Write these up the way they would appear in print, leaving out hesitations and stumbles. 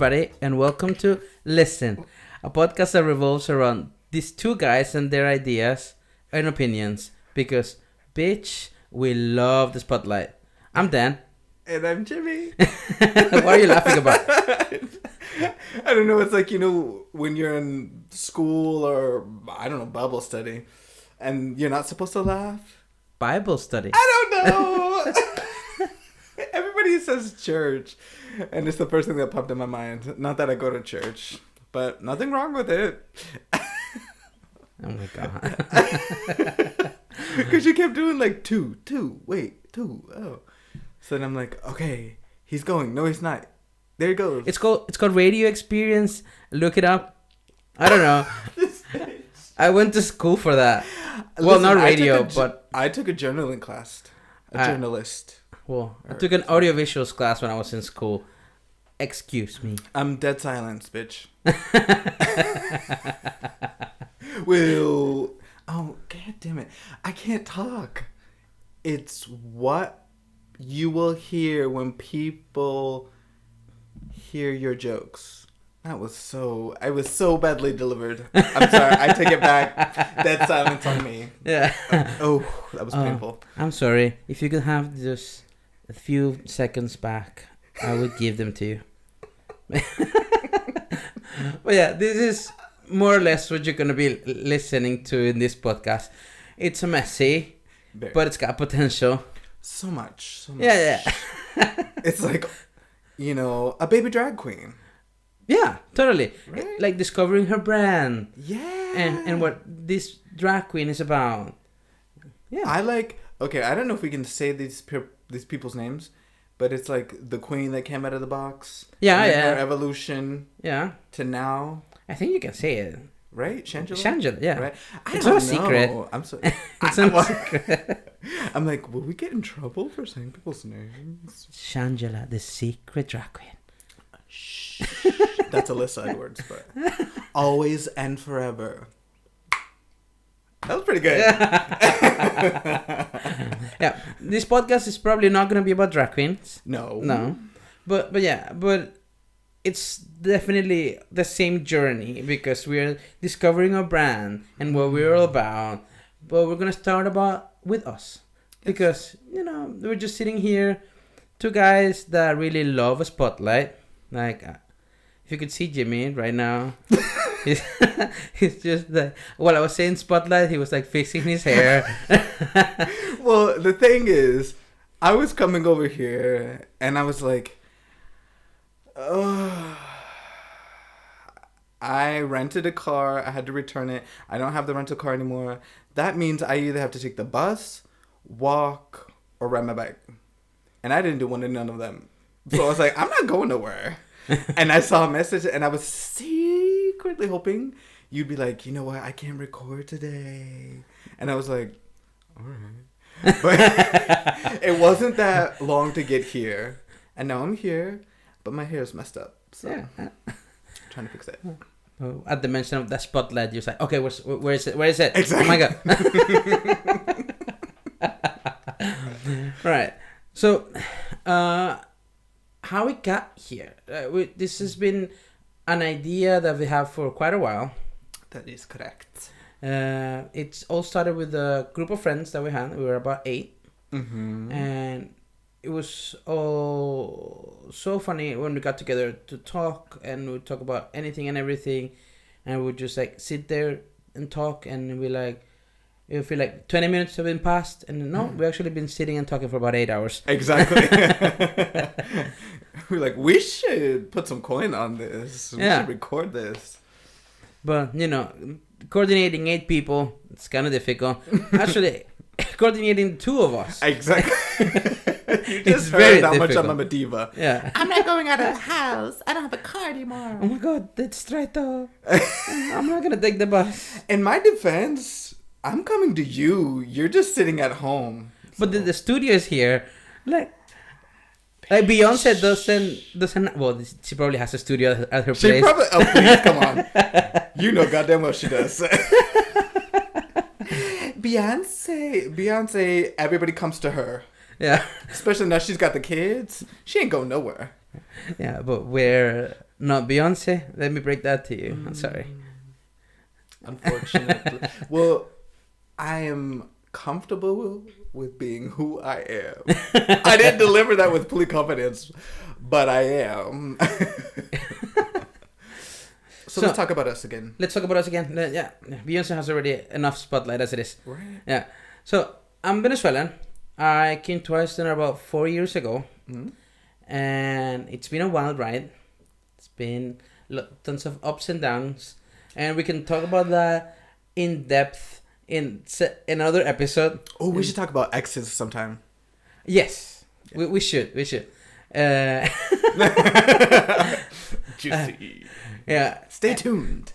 everybody, and welcome to Listen, a podcast that revolves around these two guys and their ideas and opinions. Because, bitch, we love the spotlight. I'm Dan. And I'm Jimmy. What are you laughing about? I don't know. It's like, when you're in school or, Bible study, and you're not supposed to laugh. Bible study. I don't know. Everybody says church, and it's the first thing that popped in my mind. Not that I go to church, but nothing wrong with it. Oh my god. Because you kept doing like two, oh. So then I'm like, okay, he's going. No, he's not. There he goes. It's called radio experience. Look it up. I don't know. I went to school for that. Well, not radio, but I took a journaling class. A journalist. Well, I took an audiovisuals class when I was in school. Excuse me. I'm dead silence, bitch. Well, oh, god damn it. I can't talk. It's what you will hear when people hear your jokes. I was so badly delivered. I'm sorry. I take it back. Dead silence on me. Yeah. Oh, that was painful. I'm sorry. If you could have just a few seconds back, I would give them to you. But yeah, this is more or less what you're going to be listening to in this podcast. It's messy, but it's got potential. So much. Yeah. It's like, a baby drag queen. Yeah, totally. Right? Like discovering her brand. Yeah. And what this drag queen is about. Yeah. I don't know if we can say these people's names, but it's like the queen that came out of the box. Yeah. Her evolution. Yeah. To now. I think you can say it. Right? Shangela? Shangela, yeah. Right? It's not a secret. I'm so... It's not a secret. I'm like, will we get in trouble for saying people's names? Shangela, the secret drag queen. Shh. That's Alyssa Edwards, but always and forever. That was pretty good. Yeah, this podcast is probably not going to be about drag queens. No. But it's definitely the same journey because we're discovering our brand and what we're all about. But we're going to start with us. Because, we're just sitting here, two guys that really love a spotlight. Like, if you could see Jimmy right now, he's just like, while I was saying spotlight, he was like fixing his hair. Well, the thing is, I was coming over here and I was like, oh, I rented a car. I had to return it. I don't have the rental car anymore. That means I either have to take the bus, walk, or ride my bike. And I didn't do none of them. So I was like, I'm not going nowhere. And I saw a message and I was secretly hoping you'd be like, you know what? I can't record today. And I was like, all right. But it wasn't that long to get here. And now I'm here, but my hair's messed up. So Yeah. trying to fix it. At the mention of the spotlight, you're like, okay, where is it? Where is it? Exactly. Oh my god. Right. So, how we got here? This has been an idea that we have for quite a while. That is correct. It's all started with a group of friends that we had. We were about 8. Mm-hmm. And it was all so funny when we got together to talk, and we'd talk about anything and everything, and we'd just like sit there and talk, and it feel like 20 minutes have been passed, and we actually been sitting and talking for about 8 hours. Exactly. We're like, we should put some coin on this. We should record this. But, coordinating 8 people, it's kind of difficult. Actually, coordinating 2 of us. Exactly. You just very heard how much difficult. I'm a diva. Yeah. I'm not going out of the house. I don't have a car anymore. Oh my god, that's right though. I'm not going to take the bus. In my defense, I'm coming to you. You're just sitting at home. So. But the studio is here. Like Beyonce doesn't. Well, she probably has a studio at her place. She probably. Oh, please, come on. You know goddamn well she does. Beyonce. Everybody comes to her. Yeah. Especially now she's got the kids. She ain't going nowhere. Yeah, but we're not Beyonce. Let me break that to you. I'm sorry. Unfortunately. Well, I am comfortable with being who I am. I didn't deliver that with complete confidence, but I am. So let's talk about us again. Let's talk about us again. Yeah, Beyonce has already enough spotlight as it is. Right. Yeah. So I'm Venezuelan. I came to Iceland about 4 years ago, and it's been a wild ride. It's been tons of ups and downs, and we can talk about that in depth in another episode. Oh, we should talk about exes sometime. Yes, yeah. we should. Juicy. Yeah. Stay tuned.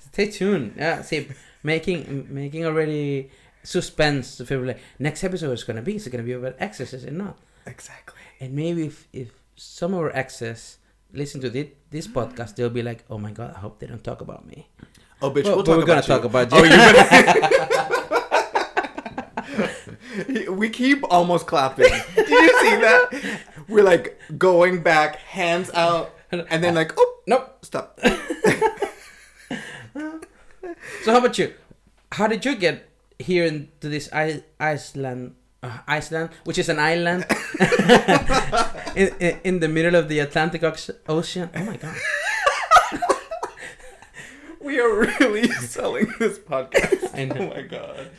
Yeah. See, making already suspense to feel like next episode is gonna be about exes, is it not? Exactly. And maybe if some of our exes listen to this podcast, they'll be like, "Oh my god, I hope they don't talk about me." Oh, bitch, we're gonna talk about you. Oh, you're gonna. We keep almost clapping. Did you see that? We're like going back, hands out, and then like, oh, nope, stop. So how about you? How did you get here into this Iceland, which is an island in the middle of the Atlantic Ocean? Oh my god. We are really selling this podcast. I know. Oh my god.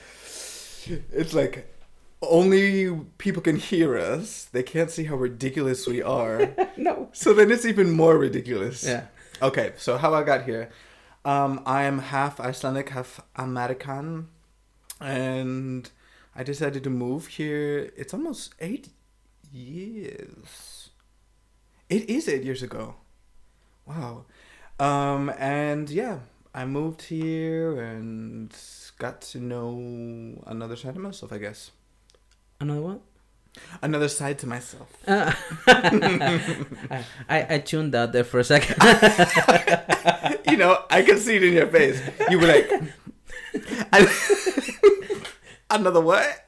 It's like only people can hear us. They can't see how ridiculous we are. No. So then it's even more ridiculous. Yeah. Okay, so how I got here. I am half Icelandic, half American. And I decided to move here. It's almost 8 years. It is 8 years ago. Wow. And yeah, I moved here and got to know another side of myself, I guess. Another what? Another side to myself. I tuned out there for a second. You know, I can see it in your face. You were like, another what?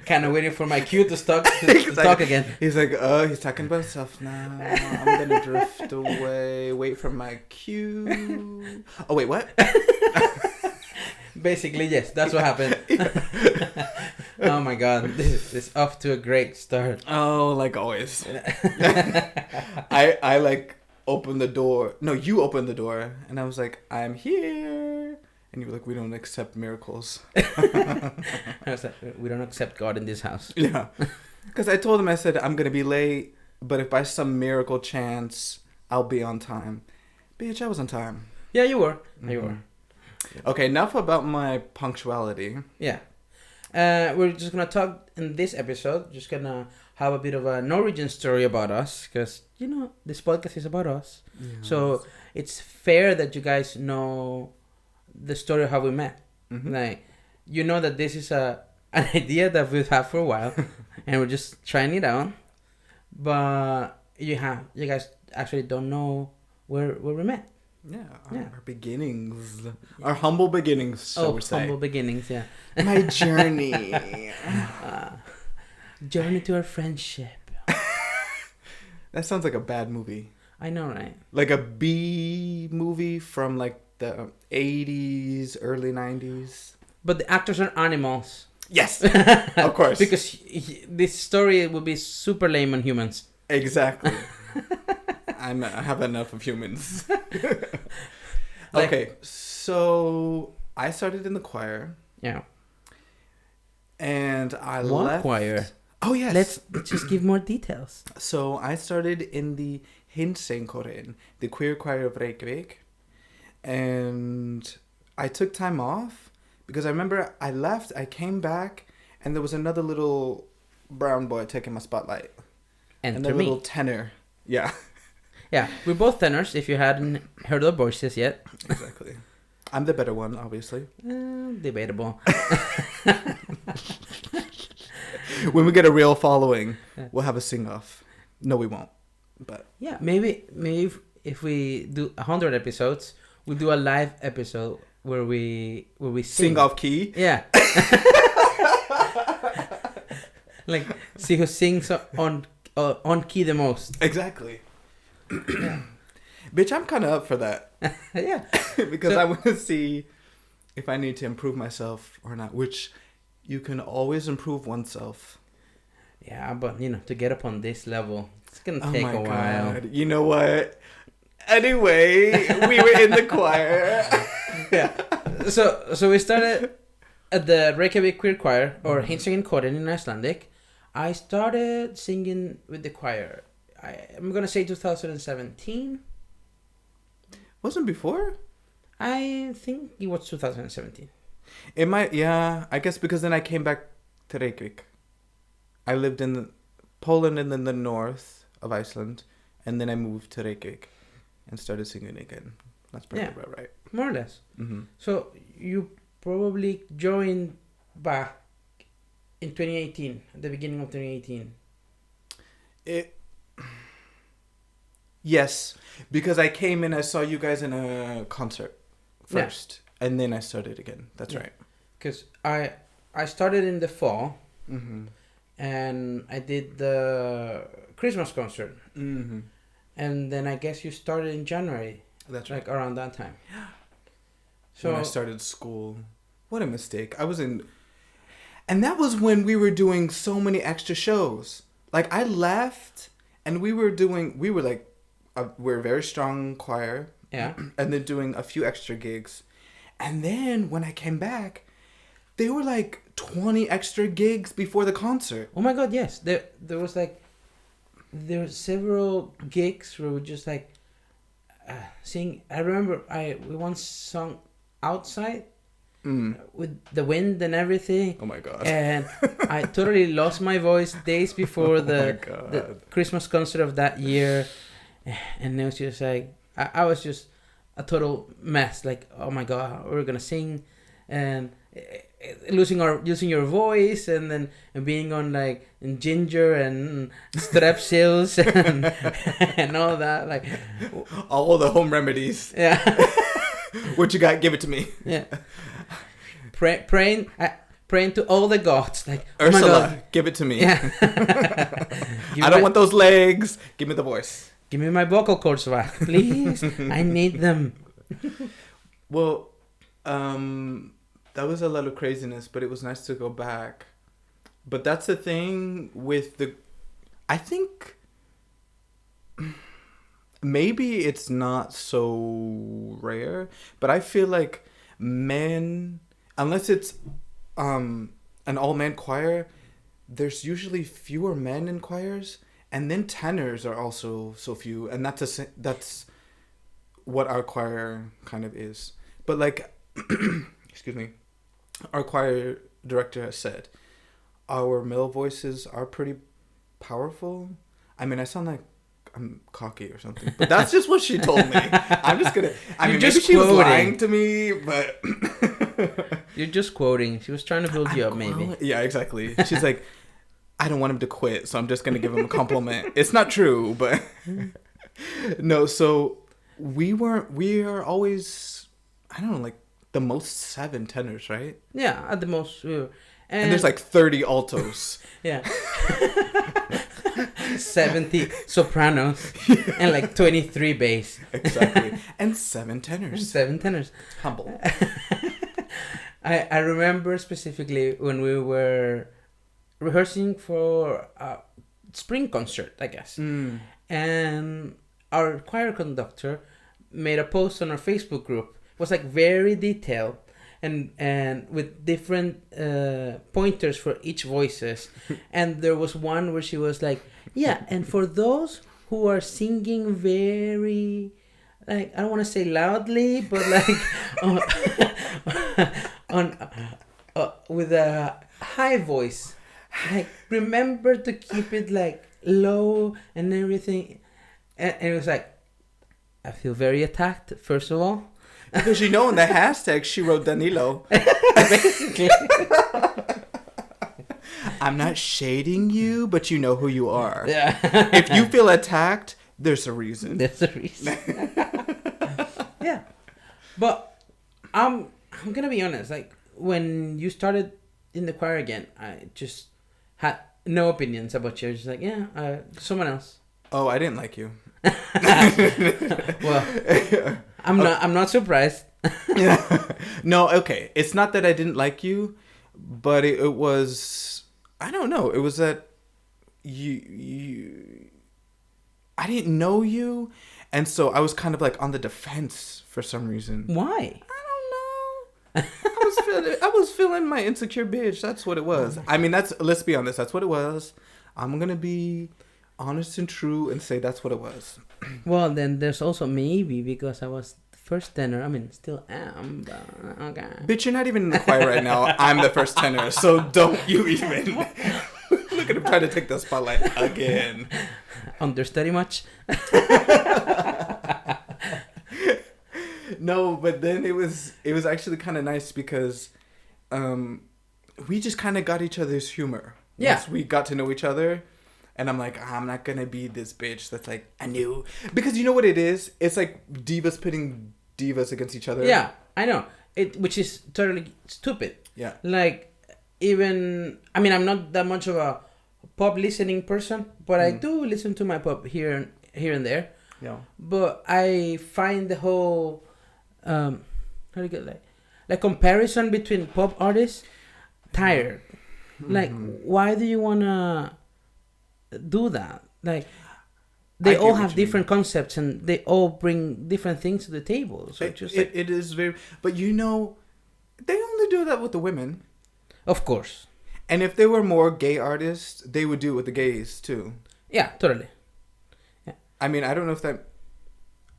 Kind of waiting for my cue to talk again. He's like, oh, he's talking about himself now. I'm gonna drift away. Wait for my cue. Oh wait, what? Basically, yes, that's what happened. Oh my god, this is off to a great start. Oh, like always. I like opened the door. No, you opened the door, and I was like, I'm here. And you were like, we don't accept miracles. I was like, we don't accept God in this house. Yeah. Because I told him, I said, I'm going to be late, but if by some miracle chance, I'll be on time. Bitch, I was on time. Yeah, you were. Mm-hmm. You were. Okay, enough about my punctuality. Yeah. We're just going to talk in this episode, just going to have a bit of a Norwegian story about us, because, you know, this podcast is about us. Yeah. So it's fair that you guys know the story of how we met. Mm-hmm. Like, you know that this is an idea that we've had for a while, and we're just trying it out. But you guys actually don't know where we met. Yeah, our beginnings, our humble beginnings. So we're saying. Humble beginnings. Yeah. My journey. Journey to our friendship. That sounds like a bad movie. I know, right? Like a B movie from like the 80s, early 90s. But the actors are animals. Yes, of course. Because this story will be super lame on humans. Exactly. I have enough of humans. Okay, so I started in the choir. Yeah. And I what left... choir? Oh, yes. Let's just give more details. So I started in the Hinsengkorin, the queer choir of Reykjavik. And I took time off because I remember I left, I came back, and there was another little brown boy taking my spotlight. And a little tenor. Yeah. Yeah, we're both tenors, if you hadn't heard our voices yet. Exactly. I'm the better one, obviously. Debatable. When we get a real following, we'll have a sing-off. No, we won't. But yeah, maybe if we do 100 episodes, we'll do a live episode where we sing off key. Yeah. Like, see who sings on key the most. Exactly. Yeah. Bitch, I'm kind of up for that. Yeah. Because I want to see if I need to improve myself or not, which you can always improve oneself. Yeah, but to get up on this level, it's gonna take a while. God. You know what? Anyway, we were in the choir. Yeah. So we started at the Reykjavik Queer Choir, or Hinsegin Chorin in Icelandic. I started singing with the choir. I'm gonna say 2017. Wasn't before? I think it was 2017. It might, yeah. I guess because then I came back to Reykjavik. I lived in Poland and then the north of Iceland, and then I moved to Reykjavik and started singing again. That's probably about right. More or less. Mm-hmm. So you probably joined back in 2018, at the beginning of 2018. Yes, because I came in, I saw you guys in a concert first, and then I started again. That's right. Because I started in the fall, mm-hmm. and I did the Christmas concert. Mm-hmm. And then I guess you started in January. That's right. Like around that time. So when I started school. What a mistake. I was in... And that was when we were doing so many extra shows. Like, I left, and we were like... we're a very strong choir. Yeah. And then doing a few extra gigs. And then when I came back, there were like 20 extra gigs before the concert. Oh my God, yes. There was like... There were several gigs where we just like... sing. I remember we once sung outside with the wind and everything. Oh my God. And I totally lost my voice days before the Christmas concert of that year. And it was just like, I was just a total mess. Like, oh my God, we're going to sing and losing your voice, and then being on like ginger and strepsils and all that, like all the home remedies. Yeah. What you got? Give it to me. Yeah. Praying to all the gods, like Ursula, oh my God. Give it to me. Yeah. I don't want those legs. Give me the voice. Give me my vocal cords back, please. I need them. Well, that was a lot of craziness, but it was nice to go back. But that's the thing with I think maybe it's not so rare, but I feel like men, unless it's an all-man choir, there's usually fewer men in choirs, and then tenors are also so few, and that's what our choir kind of is. But like, excuse me, our choir director has said our male voices are pretty powerful. I mean, I sound like I'm cocky or something, but that's just what she told me. I'm just gonna. Maybe she was lying to me, but you're just quoting. She was trying to build you up, maybe. Yeah, exactly. She's like, I don't want him to quit, so I'm just gonna give him a compliment. It's not true, but no. So we are always, I don't know, like the most 7 tenors, right? Yeah, at the most. And there's like 30 altos. Yeah. 70 sopranos and like 23 bass. Exactly. And 7 tenors. 7 tenors. Humble. I remember specifically when we were rehearsing for a spring concert, I guess. And our choir conductor made a post on our Facebook group. It was like very detailed and with different pointers for each voices. And there was one where she was like, yeah, and for those who are singing very, like, I don't want to say loudly, but like with a high voice, like, remember to keep it like low and everything. And it was like, I feel very attacked, first of all. Because in the hashtag she wrote Danilo. Basically. I'm not shading you, but you know who you are. Yeah. If you feel attacked, there's a reason. There's a reason. Yeah. But I'm gonna be honest, like when you started in the choir again, I just had no opinions about you. I was just like, yeah, someone else. Oh, I didn't like you. Well, I'm not surprised. No, okay. It's not that I didn't like you, but it was, I don't know. It was that I didn't know you, and so I was kind of like on the defense for some reason. Why? I don't know. I was feeling my insecure bitch. That's what it was. I mean, let's be honest. That's what it was. I'm gonna be honest and true and say that's what it was. Well, then there's also maybe because I was the first tenor. I mean, still am, but okay. Bitch, you're not even in the choir right now. I'm the first tenor, so don't you even. Look at him trying to take the spotlight again. Understudy much? No, but then it was actually kind of nice because we just kind of got each other's humor. Yeah. Once we got to know each other. And I'm like, I'm not going to be this bitch that's like, I knew. Because you know what it is? It's like divas pitting divas against each other. Yeah, I know. Which is totally stupid. Yeah. Like, even... I mean, I'm not that much of a pop listening person, but I do listen to my pop here and there. Yeah. But I find the whole... how do you get like comparison between pop artists tired. Like, why do you want to do that? Like, they all have different concepts and they all bring different things to the table. So it is very... But you know, they only do that with the women. Of course. And if they were more gay artists, they would do it with the gays too. Yeah, totally. Yeah. I mean, I don't know if that...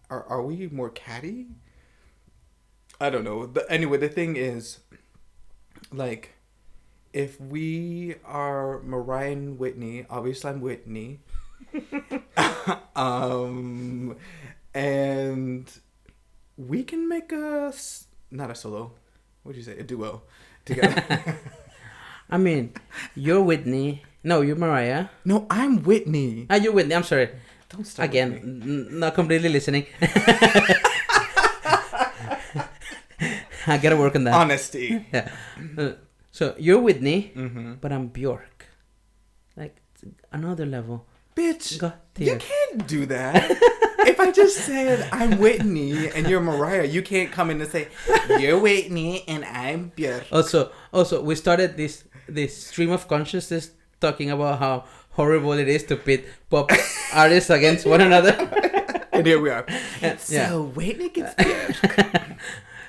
Are we more catty? I don't know. Anyway, the thing is, like... If we are Mariah and Whitney, obviously I'm Whitney, and we can make not a solo, what do you say, a duo together. I mean, you're Whitney. No, you're Mariah. No, I'm Whitney. You're Whitney. I'm sorry. Don't start again. Not completely listening. I gotta work on that. Honesty. Yeah. So you're Whitney, but I'm Bjork. Like, another level. Bitch, you can't do that. If I just said I'm Whitney and you're Mariah, you can't come in and say, you're Whitney and I'm Bjork. Also, we started this stream of consciousness talking about how horrible it is to pit pop artists against one another. And here we are. So Whitney gets Bjork.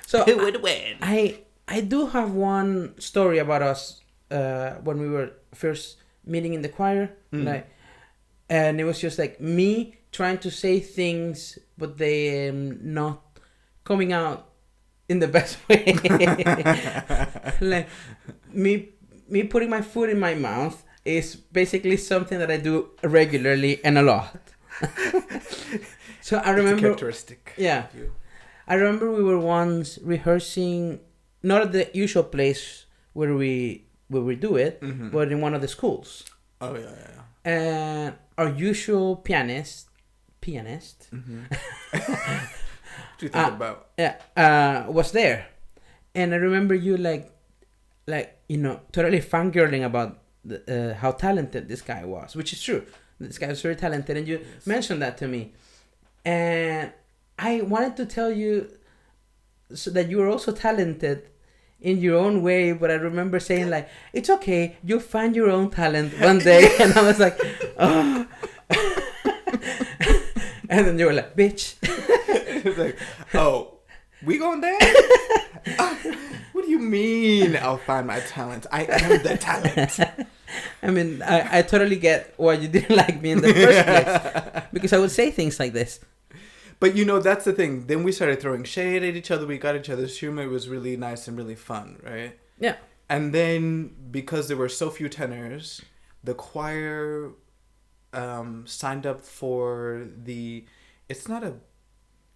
So who would win? I do have one story about us when we were first meeting in the choir, like, and it was just like me trying to say things, but they not coming out in the best way. Like me putting my foot in my mouth is basically something that I do regularly and a lot. So I remember, it's a characteristic. Yeah, I remember we were once rehearsing. Not at the usual place where we do it, but in one of the schools. Oh yeah. And our usual pianist. What do you think about? Yeah, was there, and I remember you like totally fangirling about how talented this guy was, which is true. This guy was very talented, and you mentioned that to me, and I wanted to tell you so that you were also talented in your own way, but I remember saying like, it's okay, you'll find your own talent one day. And I was like, oh. And then you were like, bitch. It was like, oh, we going there? What do you mean I'll find my talent? I am the talent. I mean, I totally get why you didn't like me in the first place, because I would say things like this. But you know, that's the thing. Then we started throwing shade at each other. We got each other's humor. It was really nice and really fun, right? Yeah. And then because there were so few tenors, the choir signed up for the... It's not a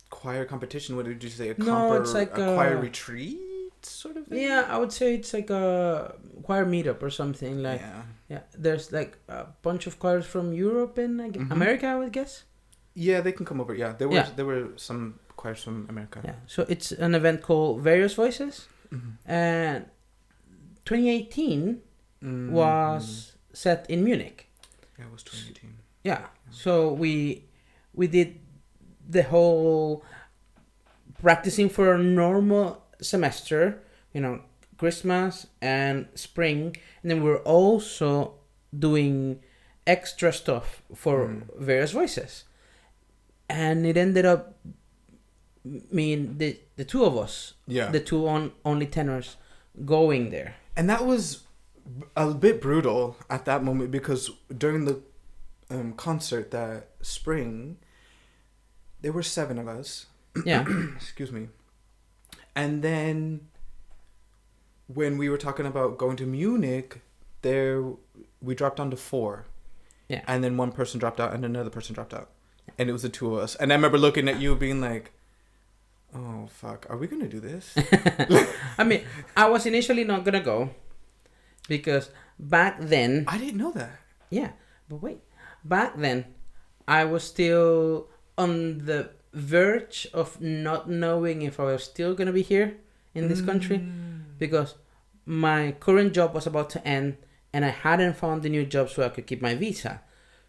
choir competition. What did you say? It's like a choir retreat sort of thing? Yeah, I would say it's like a choir meetup or something. Like, yeah. There's like a bunch of choirs from Europe and America, I would guess. Yeah, they can come over. Yeah, there were some choirs from America. Yeah, so it's an event called Various Voices, and 2018 was set in Munich. Yeah, it was 2018. Yeah. So we did the whole practicing for a normal semester, Christmas and spring, and then we're also doing extra stuff for various voices, and it ended up mean the two of us, Yeah. the two only tenors, going there. And that was a bit brutal at that moment because during the concert that spring, there were 7 of us. Yeah. Excuse me. And then when we were talking about going to Munich, we dropped down to 4. Yeah. And then one person dropped out and another person dropped out. And it was the 2 of us. And I remember looking at you being like, oh, fuck, are we going to do this? I mean, I was initially not going to go because back then... I didn't know that. Yeah, but wait. Back then, I was still on the verge of not knowing if I was still going to be here in this country because my current job was about to end and I hadn't found a new job so I could keep my visa.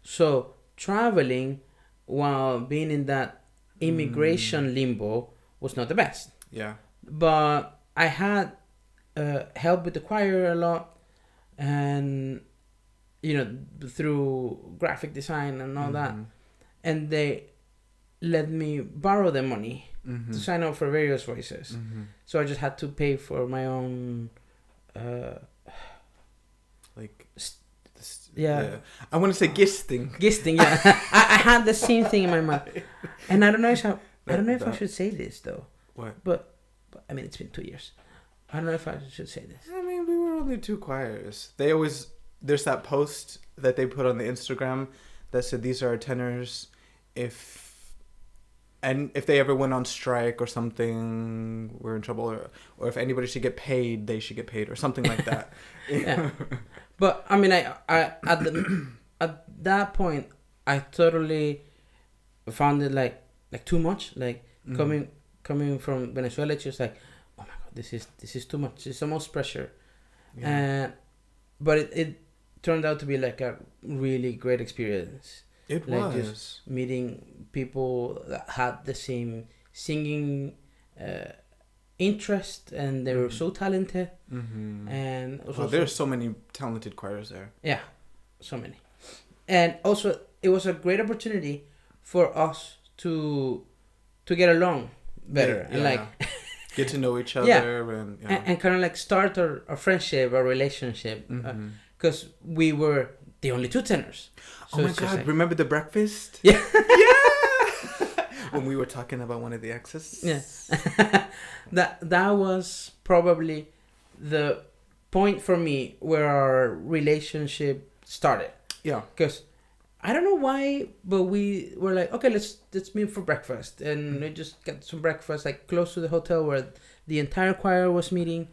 So traveling while being in that immigration limbo was not the best. Yeah. But I had help with the choir a lot and, through graphic design and all that. And they let me borrow the money to sign up for various voices. So I just had to pay for my own... yeah. I want to say gisting. Gisting, yeah. I had the same thing in my mind. And I don't know if I should say this, though. What? But I mean, it's been 2 years. I don't know if I should say this. I mean, we were only 2 choirs. There's that post that they put on the Instagram that said, these are our tenors. If they ever went on strike or something, we're in trouble. Or if anybody should get paid, they should get paid or something like that. Yeah. But I mean, I at that point, I totally found it like too much. Like coming from Venezuela, it's just like, oh my god, this is too much. It's almost pressure. Yeah. But it turned out to be like a really great experience. It like was just meeting people that had the same singing interest, and they were so talented. And also, there's so many talented choirs there. Yeah, so many. And also, it was a great opportunity for us to get along better and like get to know each other and kind of like start a friendship, a relationship, because we were the only 2 tenors. So oh my god! like, remember the breakfast? Yeah. When we were talking about one of the exes. Yeah. that was probably the point for me where our relationship started. Yeah. Because I don't know why, but we were like, okay, let's meet for breakfast, and we just got some breakfast like close to the hotel where the entire choir was meeting.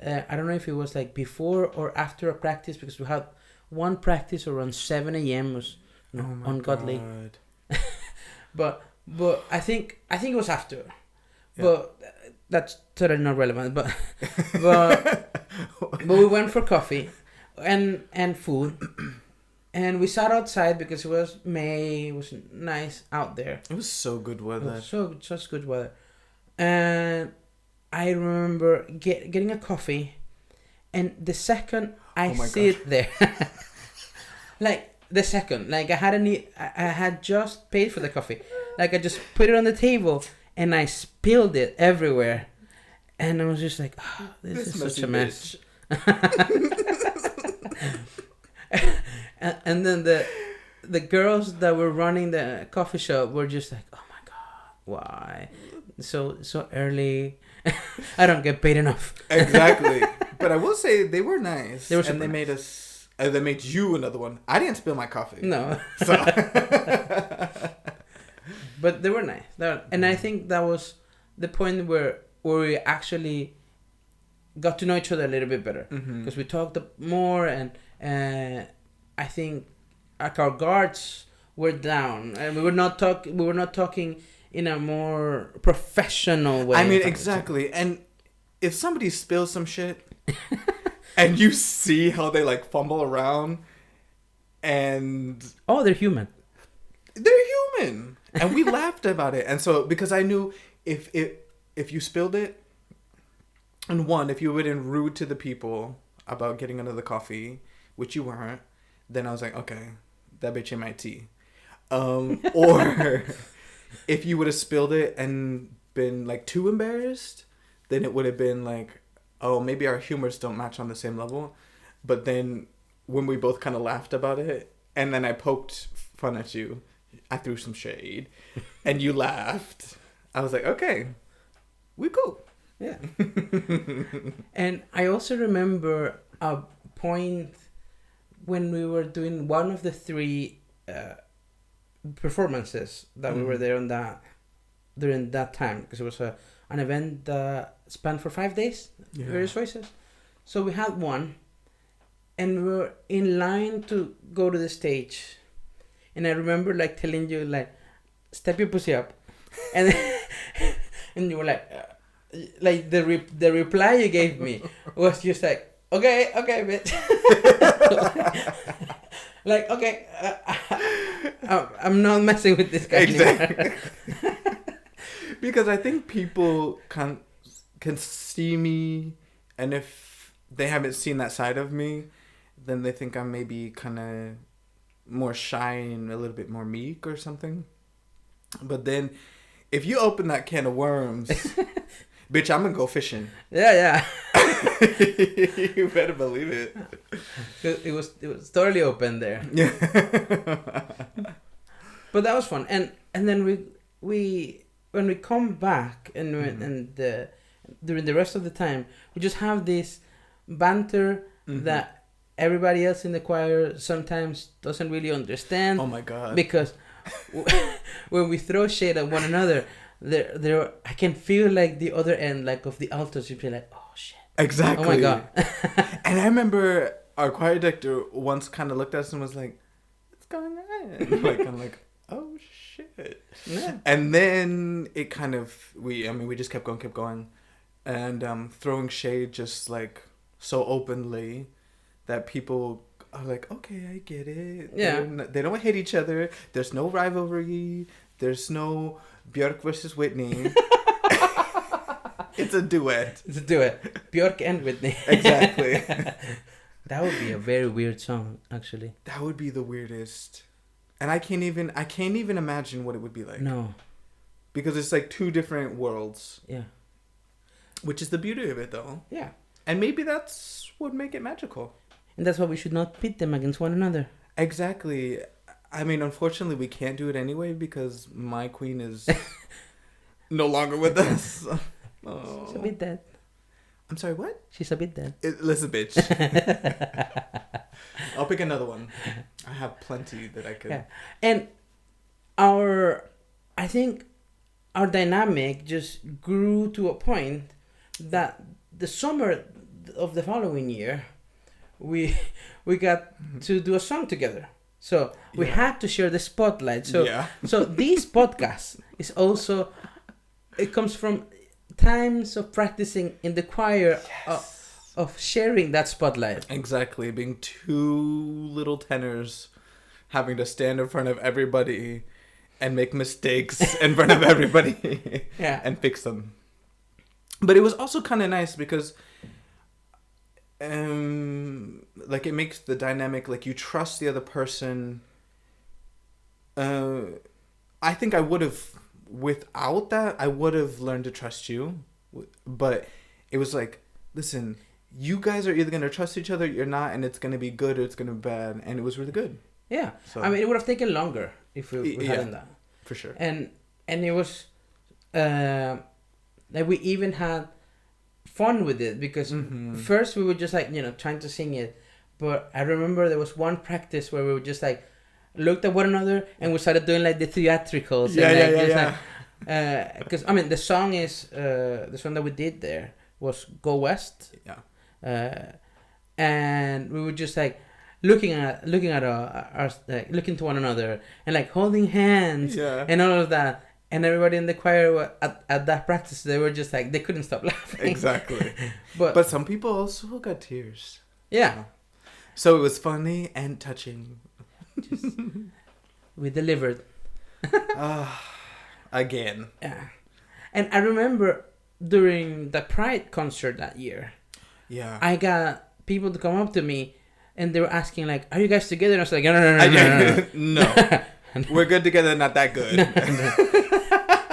I don't know if it was like before or after a practice, because we had one practice around 7 a.m. was ungodly. but I think it was after. Yeah. But that's totally not relevant. But we went for coffee and food. And we sat outside because it was May. It was nice out there. It was so good weather. It was such good weather. And I remember getting a coffee. And the second I sit there, like the second, like I had just paid for the coffee. Like I just put it on the table and I spilled it everywhere. And I was just like, oh, this is such a mess. And then the girls that were running the coffee shop were just like, oh my god, why so early? I don't get paid enough. Exactly. But I will say they were nice. They were and they made us. They made you another one. I didn't spill my coffee. No. So. But they were nice. And I think that was the point where we actually got to know each other a little bit better, because we talked more, and I think like our guards were down, and we were not talking in a more professional way. I mean, exactly. And if somebody spills some shit and you see how they like fumble around And oh, they're human. They're human. And we laughed about it. And so, because I knew if you spilled it, and one, if you were being rude to the people about getting another coffee, which you weren't, then I was like, okay, that bitch in my tea. Or if you would have spilled it and been like too embarrassed, then it would have been like, oh, maybe our humors don't match on the same level. But then when we both kind of laughed about it, and then I poked fun at you, I threw some shade, and you laughed, I was like, okay, we cool. Yeah. And I also remember a point when we were doing one of the 3 performances that we were there on that during that time, because it was an event that spanned for 5 days, various voices. So we had one, and we were in line to go to the stage, and I remember like telling you like, step your pussy up, and and you were like the reply you gave me was just like, okay bitch. Like, okay, I'm not messing with this guy exactly. Because I think people can see me, and if they haven't seen that side of me, then they think I'm maybe kind of more shy and a little bit more meek or something. But then if you open that can of worms, bitch, I'm gonna go fishing. Yeah. You better believe it. It was totally open there. Yeah. But that was fun, and then we when we come back and during the rest of the time, we just have this banter that everybody else in the choir sometimes doesn't really understand. Oh my god! Because when we throw shade at one another, there I can feel like the other end, like of the altos, you'd be like, oh shit. Exactly. Oh my god. And I remember our choir director once kind of looked at us and was like, "What's going on?" Like I'm like, "Oh shit." Yeah. And then it kind of we just kept going, and throwing shade just like so openly that people are like, okay, I get it. Yeah. They don't hate each other. There's no rivalry. There's no Björk versus Whitney. It's a duet. Björk and Whitney. Exactly. That would be a very weird song, actually. That would be the weirdest. And I can't even imagine what it would be like. No. Because it's like 2 different worlds. Yeah. Which is the beauty of it, though. Yeah. And maybe that's what make it magical. And that's why we should not pit them against one another. Exactly. I mean, unfortunately, we can't do it anyway because my queen is no longer with us. Oh. She's a bit dead. I'm sorry, what? She's a bit dead. Listen, bitch. I'll pick another one. I have plenty that I could. Yeah. And I think our dynamic just grew to a point that the summer of the following year, we got to do a song together. So we had to share the spotlight. So so this podcast is also, it comes from times of practicing in the choir, of sharing that spotlight. Exactly, being 2 little tenors having to stand in front of everybody and make mistakes in front of everybody and fix them. But it was also kind of nice because like it makes the dynamic, like you trust the other person. I think I would have, without that, I would have learned to trust you. But it was like, listen, you guys are either going to trust each other, you're not, and it's going to be good or it's going to be bad. And it was really good. Yeah. So, I mean, it would have taken longer if we hadn't that. For sure. And it was, like we even had fun with it because first we were just like, trying to sing it. But I remember there was one practice where we were just like, looked at one another and we started doing like the theatricals. Because I mean the song that we did there was Go West. And we were just like looking at our looking to one another and like holding hands and all of that. And everybody in the choir at that practice, they were just like, they couldn't stop laughing. Exactly. But some people also got tears. Yeah. So it was funny and touching. We delivered. Again. Yeah. And I remember during the Pride concert that year, Yeah. I got people to come up to me and they were asking, like, are you guys together? And I was like, no. No. We're good together, not that good.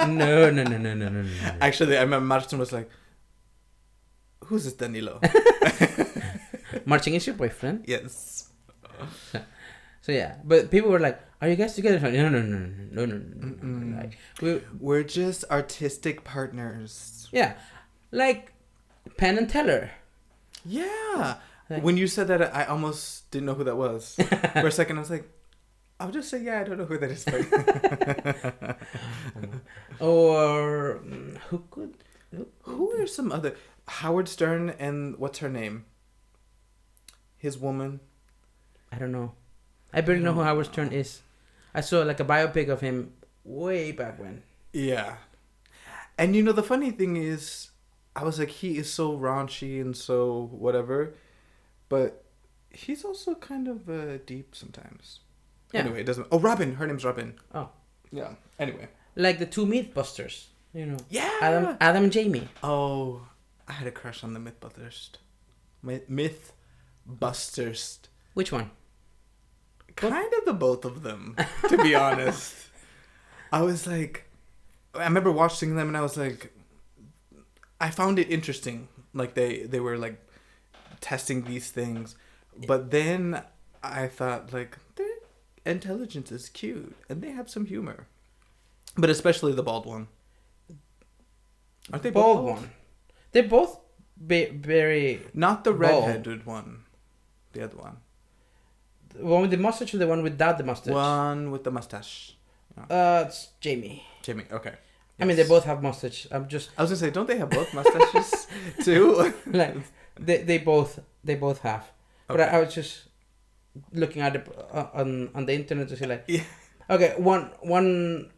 No. Actually, I remember Martin was like, who's this Danilo? Marching is your boyfriend? Yes. So yeah, but people were like, "Are you guys together?" No. Like, we're just artistic partners. Yeah, like Penn and Teller. Yeah. Like, when you said that, I almost didn't know who that was. For a second, I was like, I'll just say, yeah, I don't know who that is. Or who could? Who are some other? Howard Stern and what's her name? His woman. I don't know. I barely know who Howard Stern is. I saw like a biopic of him way back when. Yeah. And you know, the funny thing is, I was like, he is so raunchy and so whatever, but he's also kind of deep sometimes. Yeah. Anyway, it doesn't. Oh, Robin. Her name's Robin. Oh. Yeah. Anyway. Like the two Mythbusters, you know. Yeah. Adam and Jimi. Oh, I had a crush on the Mythbusters. Mythbusters. Which one? Kind of the both of them, to be honest. I was like, I remember watching them and I was like, I found it interesting. Like they were like testing these things. But then I thought like, their intelligence is cute and they have some humor. But especially the bald one. Aren't they both bald? One? They're both very... Not the redheaded one. The other one. The one with the mustache or the one without the mustache? One with the mustache. Oh. It's Jamie. Jamie, okay. Yes. I mean, they both have mustache. I was gonna say, don't they have both mustaches too? Like, they both have. But okay. I was just looking at it on the internet to see like, yeah. Okay, one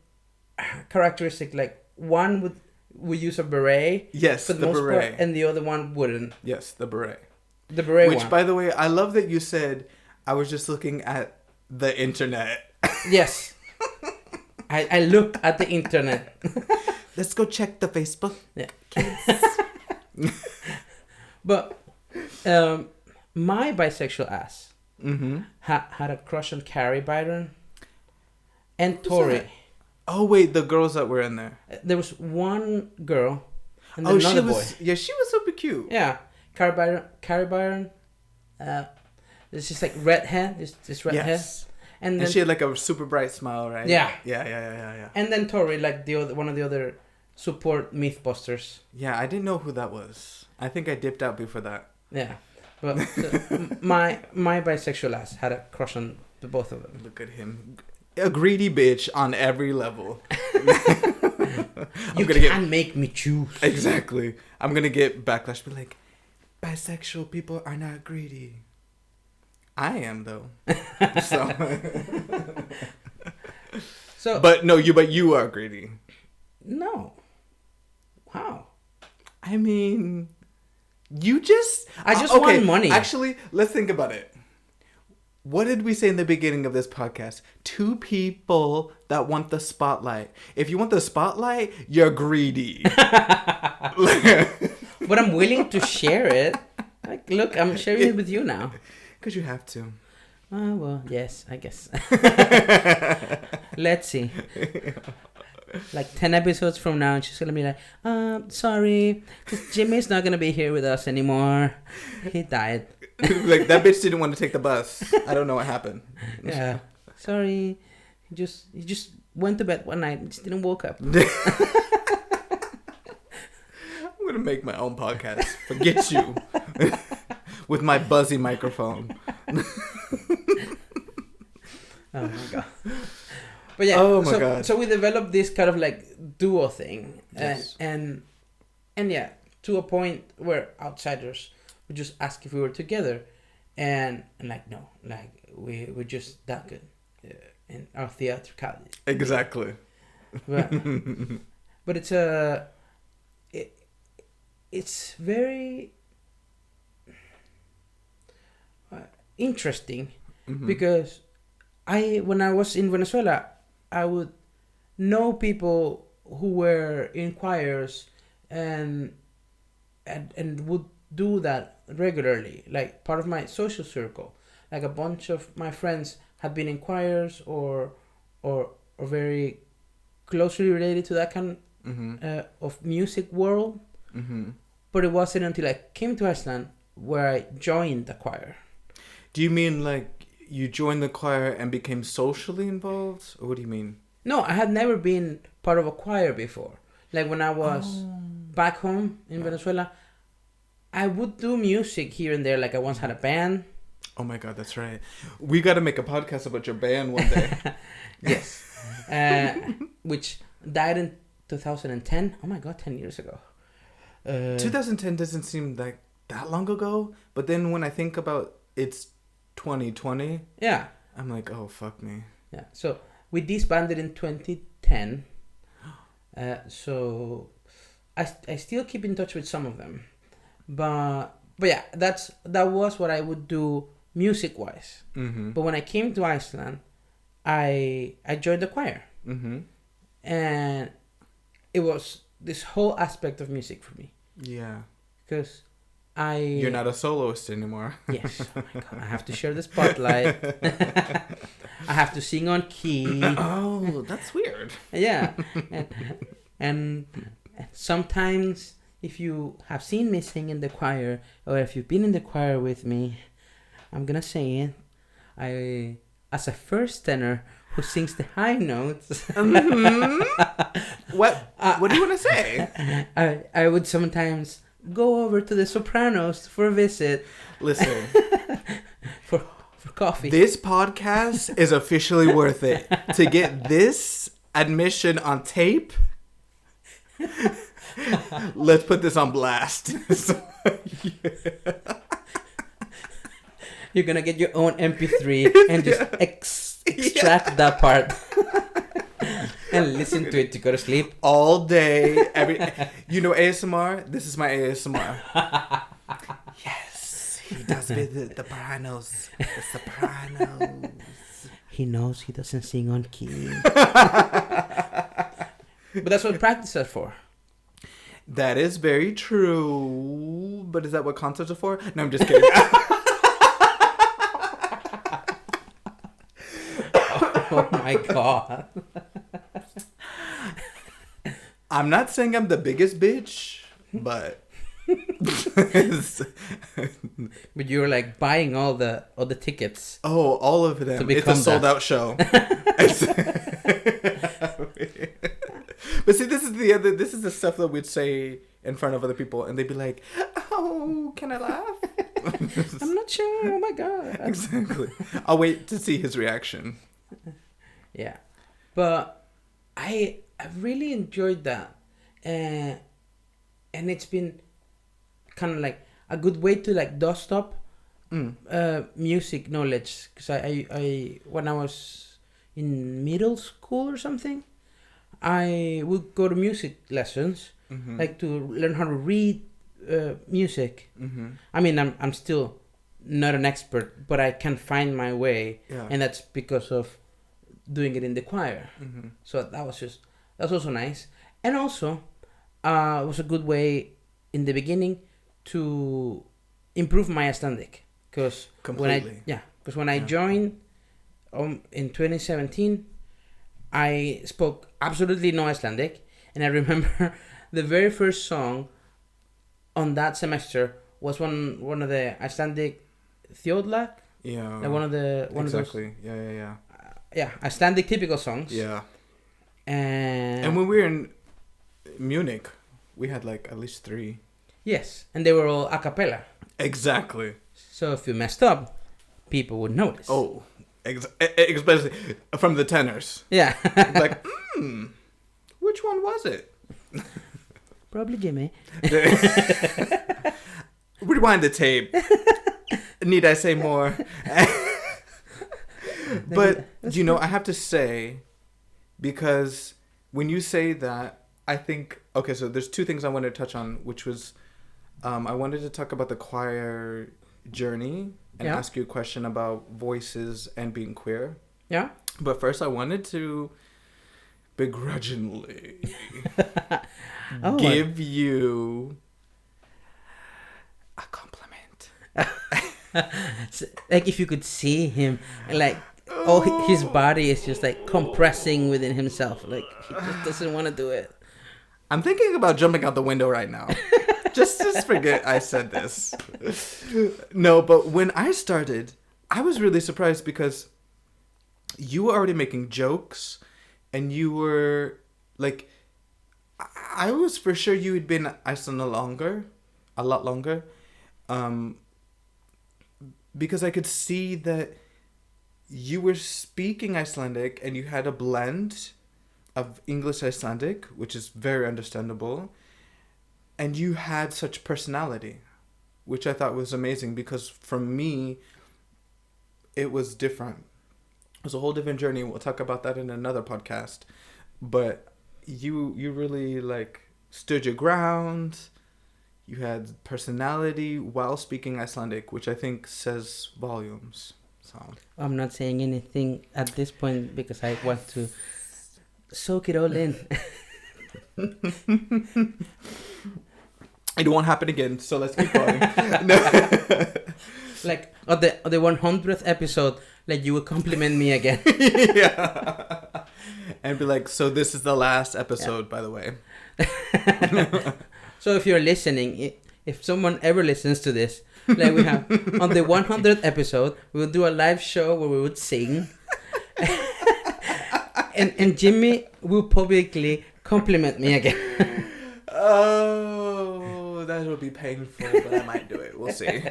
characteristic, like one would use a beret. Yes, for the beret, part, and the other one wouldn't. Yes, the beret. The beret Which, one. by the way, I love that you said. I was just looking at the internet. Yes. I looked at the internet. Let's go check the Facebook. Yeah. But my bisexual ass had a crush on Carrie Byron and Tori. Oh, wait, the girls that were in there. There was one girl and then another boy. Yeah, she was super cute. Yeah. Carrie Byron. It's just like red hair. This red hair. And then she had like a super bright smile, right? Yeah. Yeah. And then Tori, like one of the other support Mythbusters. Yeah, I didn't know who that was. I think I dipped out before that. Yeah. But my bisexual ass had a crush on the both of them. Look at him. A greedy bitch on every level. You can't make me choose. Exactly. I'm going to get backlash. Be like, bisexual people are not greedy. I am though. So but you are greedy. No. How? I mean, I just want money. Actually, let's think about it. What did we say in the beginning of this podcast? Two people that want the spotlight. If you want the spotlight, you're greedy. But I'm willing to share it. Like, look, I'm sharing it with you now. Because you have to. Well, yes, I guess. Let's see. Like 10 episodes from now, and she's going to be like, sorry, Jimmy's not going to be here with us anymore. He died. Like, that bitch didn't want to take the bus. I don't know what happened. Yeah. Sorry. He just went to bed one night and just didn't woke up. I'm going to make my own podcast. Forget you. With my buzzy microphone. Oh my god. But yeah, so we developed this kind of like duo thing. Yes. And yeah, to a point where outsiders would just ask if we were together. And like, no, like we're just that good in our theatricality. Exactly. But it's very interesting because when I was in Venezuela, I would know people who were in choirs and would do that regularly, like part of my social circle. Like a bunch of my friends had been in choirs or very closely related to that kind of music world. Mm-hmm. But it wasn't until I came to Iceland where I joined the choir. Do you mean like you joined the choir and became socially involved? Or what do you mean? No, I had never been part of a choir before. Like when I was back home in Venezuela, I would do music here and there. Like I once had a band. Oh my God, that's right. We got to make a podcast about your band one day. Yes. Which died in 2010. Oh my God, 10 years ago. 2010 doesn't seem like that long ago. But then when I think about it's 2020, yeah, I'm like, oh, fuck me. Yeah. So we disbanded in 2010. So I still keep in touch with some of them. But yeah, that was what I would do music wise. Mm-hmm. But when I came to Iceland, I joined the choir. Mm-hmm. And it was this whole aspect of music for me. Yeah. Because You're not a soloist anymore. Yes. Oh my God. I have to share the spotlight. I have to sing on key. Oh, that's weird. Yeah. And sometimes if you have seen me sing in the choir, or if you've been in the choir with me, I'm gonna say it. I, as a first tenor who sings the high notes, mm-hmm. What do you want to say? I would sometimes go over to the sopranos for a visit. Listen, for coffee. This podcast is officially worth it. To get this admission on tape, let's put this on blast. You're gonna get your own MP3 and just extract that part and listen to it to go to sleep all day. ASMR. This is my ASMR. Yes, he does the Sopranos. The Sopranos. He knows he doesn't sing on key. But that's what practice is for. That is very true. But is that what concerts are for? No, I'm just kidding. Oh my God. I'm not saying I'm the biggest bitch, but but you're like buying all the tickets. Oh, all of them. It's a sold out show. But see, this is the stuff that we'd say in front of other people, and they'd be like, "Oh, can I laugh?" I'm not sure. Oh my God. Exactly. I'll wait to see his reaction. Yeah, but I really enjoyed that, and it's been kind of like a good way to like dust up music knowledge. Because I when I was in middle school or something, I would go to music lessons, like to learn how to read music. Mm-hmm. I mean, I'm still not an expert, but I can find my way, and that's because of doing it in the choir. Mm-hmm. So that's also nice, and also it was a good way in the beginning to improve my Icelandic, because when I joined in 2017, I spoke absolutely no Icelandic, and I remember the very first song on that semester was one of the Icelandic Þjóðlag. Yeah. Like one of those. Yeah, Icelandic typical songs. Yeah. And when we were in Munich, we had like at least 3. Yes, and they were all a cappella. Exactly. So if you messed up, people would notice. Oh, especially from the tenors. Yeah. Like, which one was it? Probably Jimi. Rewind the tape. Need I say more? But, I have to say, because when you say that, I think, okay, so there's 2 things I wanted to touch on, which was, I wanted to talk about the choir journey and ask you a question about voices and being queer. Yeah. But first, I wanted to begrudgingly Oh. give you a compliment. Like if you could see him, like his body is just like compressing within himself. Like he just doesn't want to do it. I'm thinking about jumping out the window right now. just forget I said this. No, but when I started, I was really surprised because you were already making jokes, and you were like, I was for sure you had been in Iceland a lot longer, because I could see that you were speaking Icelandic and you had a blend of English Icelandic, which is very understandable, and you had such personality, which I thought was amazing because for me, it was different. It was a whole different journey. We'll talk about that in another podcast. But you really like stood your ground. You had personality while speaking Icelandic, which I think says volumes. So I'm not saying anything at this point because I want to soak it all in. it won't happen again, so let's keep going. No. Like on the 100th episode, like you will compliment me again. Yeah. And be like, so this is the last episode, by the way. So if you're listening, if someone ever listens to this, like we have on the 100th episode, we'll do a live show where we would sing. and Jimmy will publicly compliment me again. Oh, that'll be painful, but I might do it. We'll see.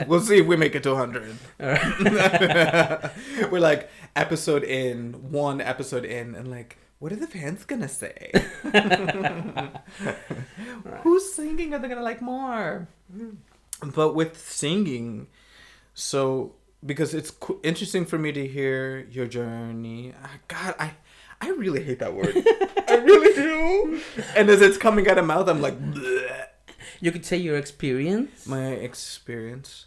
We'll see if we make it to 100. All right. We're like one episode in, and like, what are the fans gonna say? Who's singing? Are they gonna like more? But with singing, so because it's interesting for me to hear your journey. God, I really hate that word. I really do. And as it's coming out of mouth, I'm like, bleh. You could say your experience. My experience.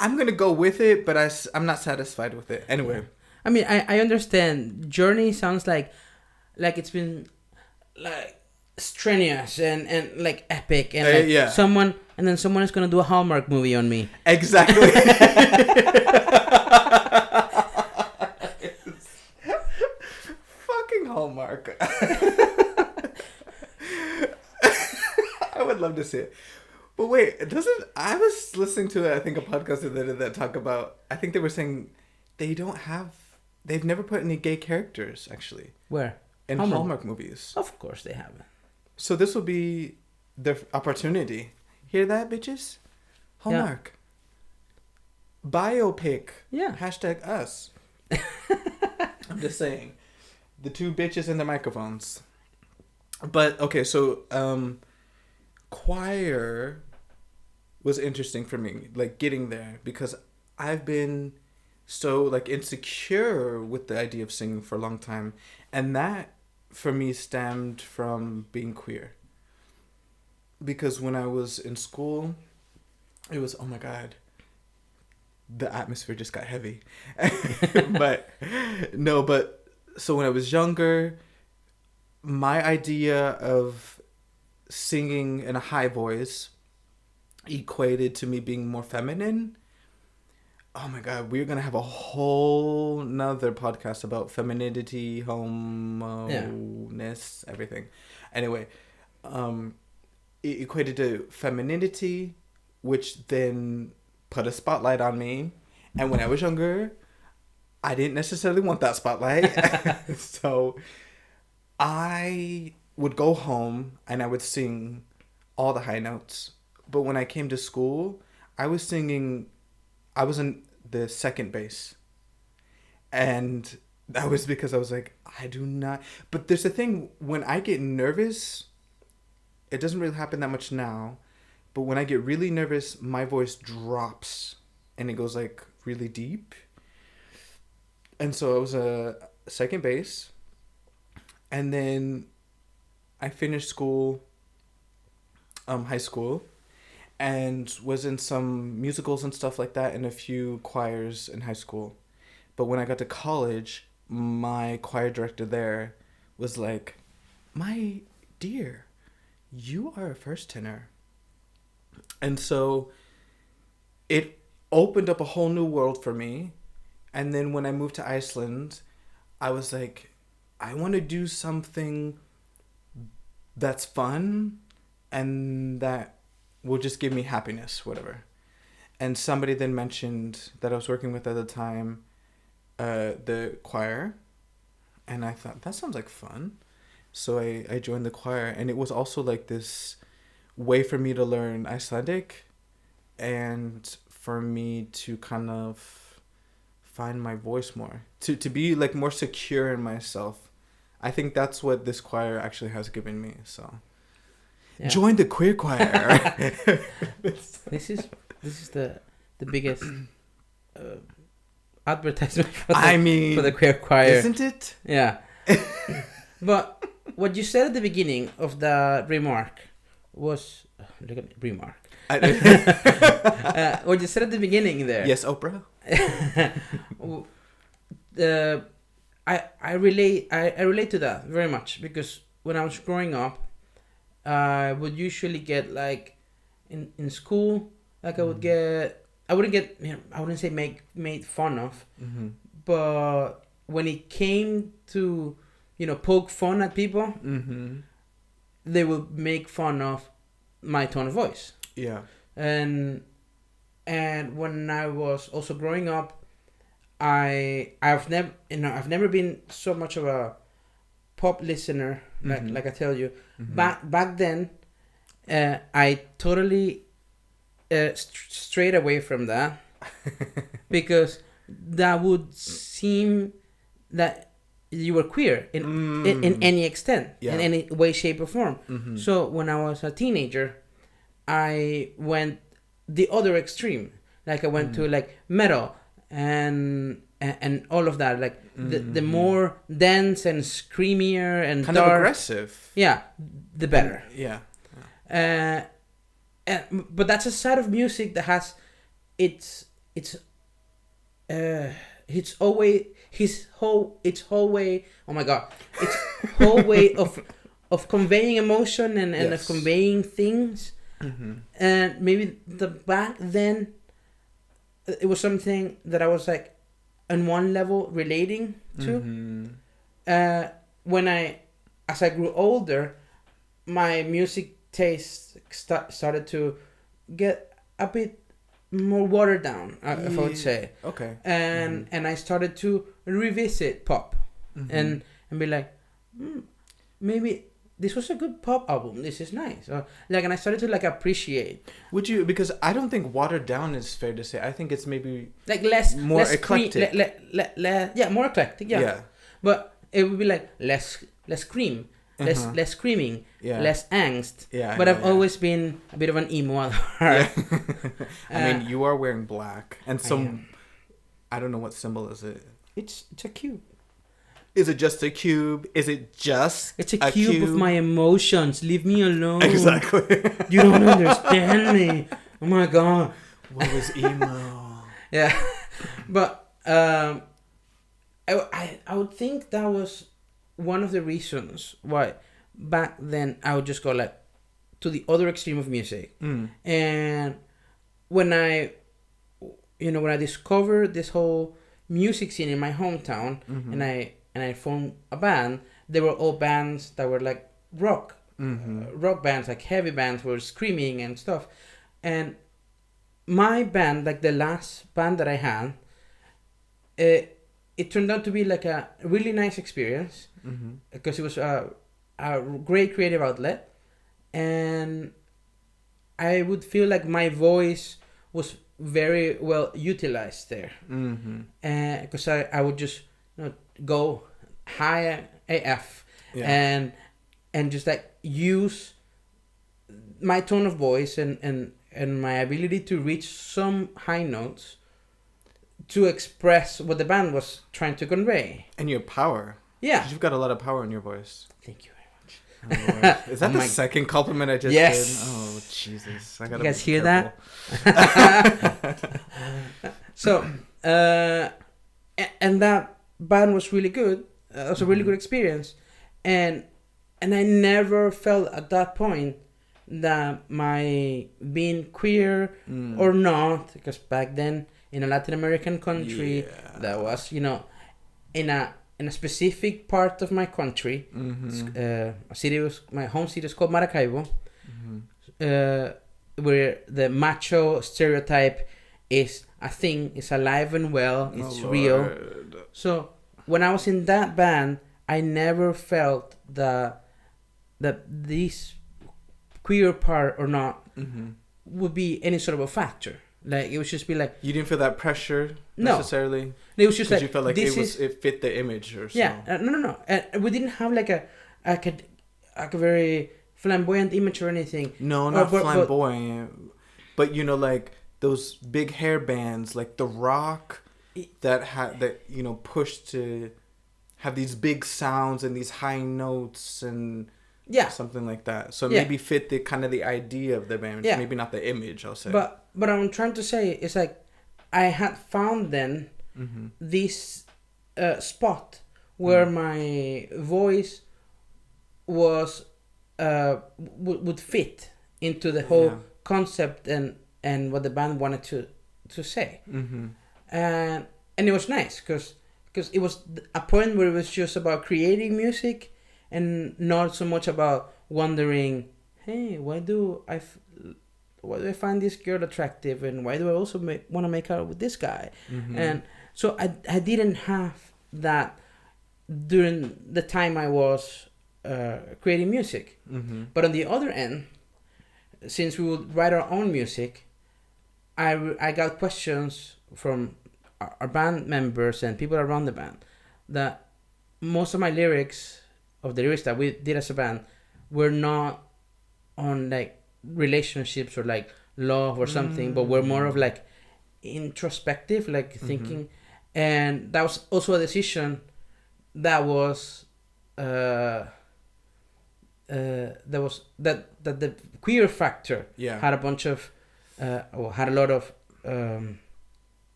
I'm gonna go with it, but I'm not satisfied with it. Anyway. I mean, I understand. Journey sounds like it's been like strenuous and like epic and like yeah. someone is gonna do a Hallmark movie on me. Exactly. Fucking Hallmark. I would love to see it. But wait, I was listening to I think a podcast that talk about, I think they were saying they've never put any gay characters actually. Where? In Hallmark movies. Of course they haven't. So this will be their opportunity. Hear that, bitches? Hallmark. Yeah. Biopic. Yeah. #us. I'm just saying. The two bitches and the microphones. But, okay, so, choir was interesting for me, like, getting there, because I've been so, like, insecure with the idea of singing for a long time, and that, for me, stemmed from being queer. Because when I was in school, it was, oh my God, the atmosphere just got heavy. So when I was younger, my idea of singing in a high voice equated to me being more feminine. Oh my God, we're gonna have a whole nother podcast about femininity, homo-ness, everything. Anyway, it equated to femininity, which then put a spotlight on me. And when I was younger, I didn't necessarily want that spotlight. So I would go home and I would sing all the high notes. But when I came to school, I was in the second bass. And that was because I was like, I do not. But there's a thing, when I get nervous, it doesn't really happen that much now. But when I get really nervous, my voice drops and it goes like really deep. And so I was a second bass. And then I finished school, high school. and was in some musicals and stuff like that, and a few choirs in high school. But when I got to college, my choir director there was like, "My dear, you are a first tenor." And so it opened up a whole new world for me. And then when I moved to Iceland, I was like, I want to do something that's fun and that will just give me happiness, whatever. And somebody then mentioned that I was working with at the time, the choir. And I thought, that sounds like fun. So I joined the choir. And it was also like this way for me to learn Icelandic and for me to kind of find my voice more. To be like more secure in myself. I think that's what this choir actually has given me. So join the queer choir. This is the biggest advertisement for the queer choir, isn't it? Yeah. But what you said at the beginning of the remark was what you said at the beginning there. Yes, Oprah. I relate to that very much, because when I was growing up, I would usually get like in school, like I wouldn't say made fun of, mm-hmm. but when it came to poke fun at people, mm-hmm. they would make fun of my tone of voice. Yeah. And when I was also growing up, I've never been so much of a pop listener, mm-hmm. like I tell you. Mm-hmm. Back then, I totally strayed away from that because that would seem that you were queer in any extent, in any way, shape, or form. Mm-hmm. So when I was a teenager, I went the other extreme. Like I went to like metal and all of that. Like the more dense and screamier and kind dark, of aggressive. Yeah, the better. Yeah. But that's a side of music that has its whole way. Its whole way. Oh my God! Its whole way of conveying emotion and of conveying things. Mm-hmm. And maybe back then, it was something that I was like, on one level relating to. Mm-hmm. As I grew older, my music taste started to get a bit more watered down, if I would say. Okay. And I started to revisit pop, and be like, maybe this was a good pop album. This is nice. And I started to appreciate. Would you? Because I don't think watered down is fair to say. I think it's maybe more eclectic. More eclectic. Yeah. But it would be like less scream. Less screaming, less angst. But I've always been a bit of an emo at heart. I mean, you are wearing black, and I don't know what symbol is it. It's a cube. Is it just a cube? Is it just? It's a cube of my emotions. Leave me alone. Exactly. You don't understand me. Oh my God. What was emo? Yeah, but I would think that was one of the reasons why back then I would just go to the other extreme of music. And when I discovered this whole music scene in my hometown, and I formed a band, they were all bands that were like rock bands, like heavy bands, were screaming and stuff. And my band, like the last band that I had, it turned out to be like a really nice experience, because it was a great creative outlet, and I would feel like my voice was very well utilized there, because I would just go high AF, and just use my tone of voice and my ability to reach some high notes to express what the band was trying to convey. And your power. Yeah. You've got a lot of power in your voice. Thank you very much. Oh, is that the second compliment I just did? Oh, Jesus, I You gotta guys be hear careful. that? So, and that band was really good. It was a really good experience, and I never felt at that point that my being queer or not, because back then in a Latin American country that was, you know, in a specific part of my country, a city was my home city is called Maracaibo, where the macho stereotype is a thing, it's alive and well, it's real. So when I was in that band, I never felt that this queer part or not would be any sort of a factor. Like it would just be like, you didn't feel that pressure necessarily. It was just like you felt like it fit the image or so. Yeah, no. We didn't have like a very flamboyant image or anything. No, not flamboyant, but you know, like those big hair bands, like The Rock, that you know pushed to have these big sounds and these high notes and something like that. So maybe fit the kind of the idea of the band, maybe not the image. I'll say. But I'm trying to say is like I had found then this spot where my voice was would fit into the whole concept and what the band wanted to say, and it was nice because it was a point where it was just about creating music and not so much about wondering, hey, why do I find this girl attractive and why do I also want to make out with this guy, and so I didn't have that during the time I was creating music. But on the other end, since we would write our own music, I got questions from our band members and people around the band that most of my lyrics that we did as a band were not on like relationships or like love or something, but were more of like introspective, like thinking, and that was also a decision that was that the queer factor had a bunch of or had a lot of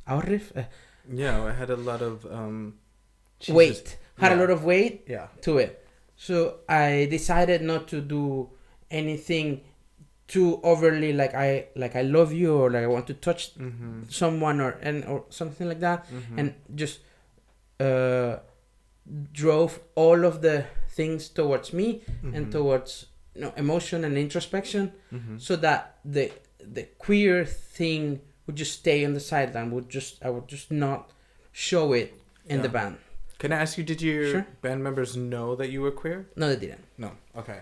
it had a lot of weight. Had a lot of weight Yeah. to it. So I decided not to do anything too overly like I love you or like I want to touch someone or something like that, and just drove all of the things towards me and towards emotion and introspection, so that the queer thing would just stay on the sideline. I would just not show it in the band. Can I ask you, did your band members know that you were queer? No, they didn't. No. Okay.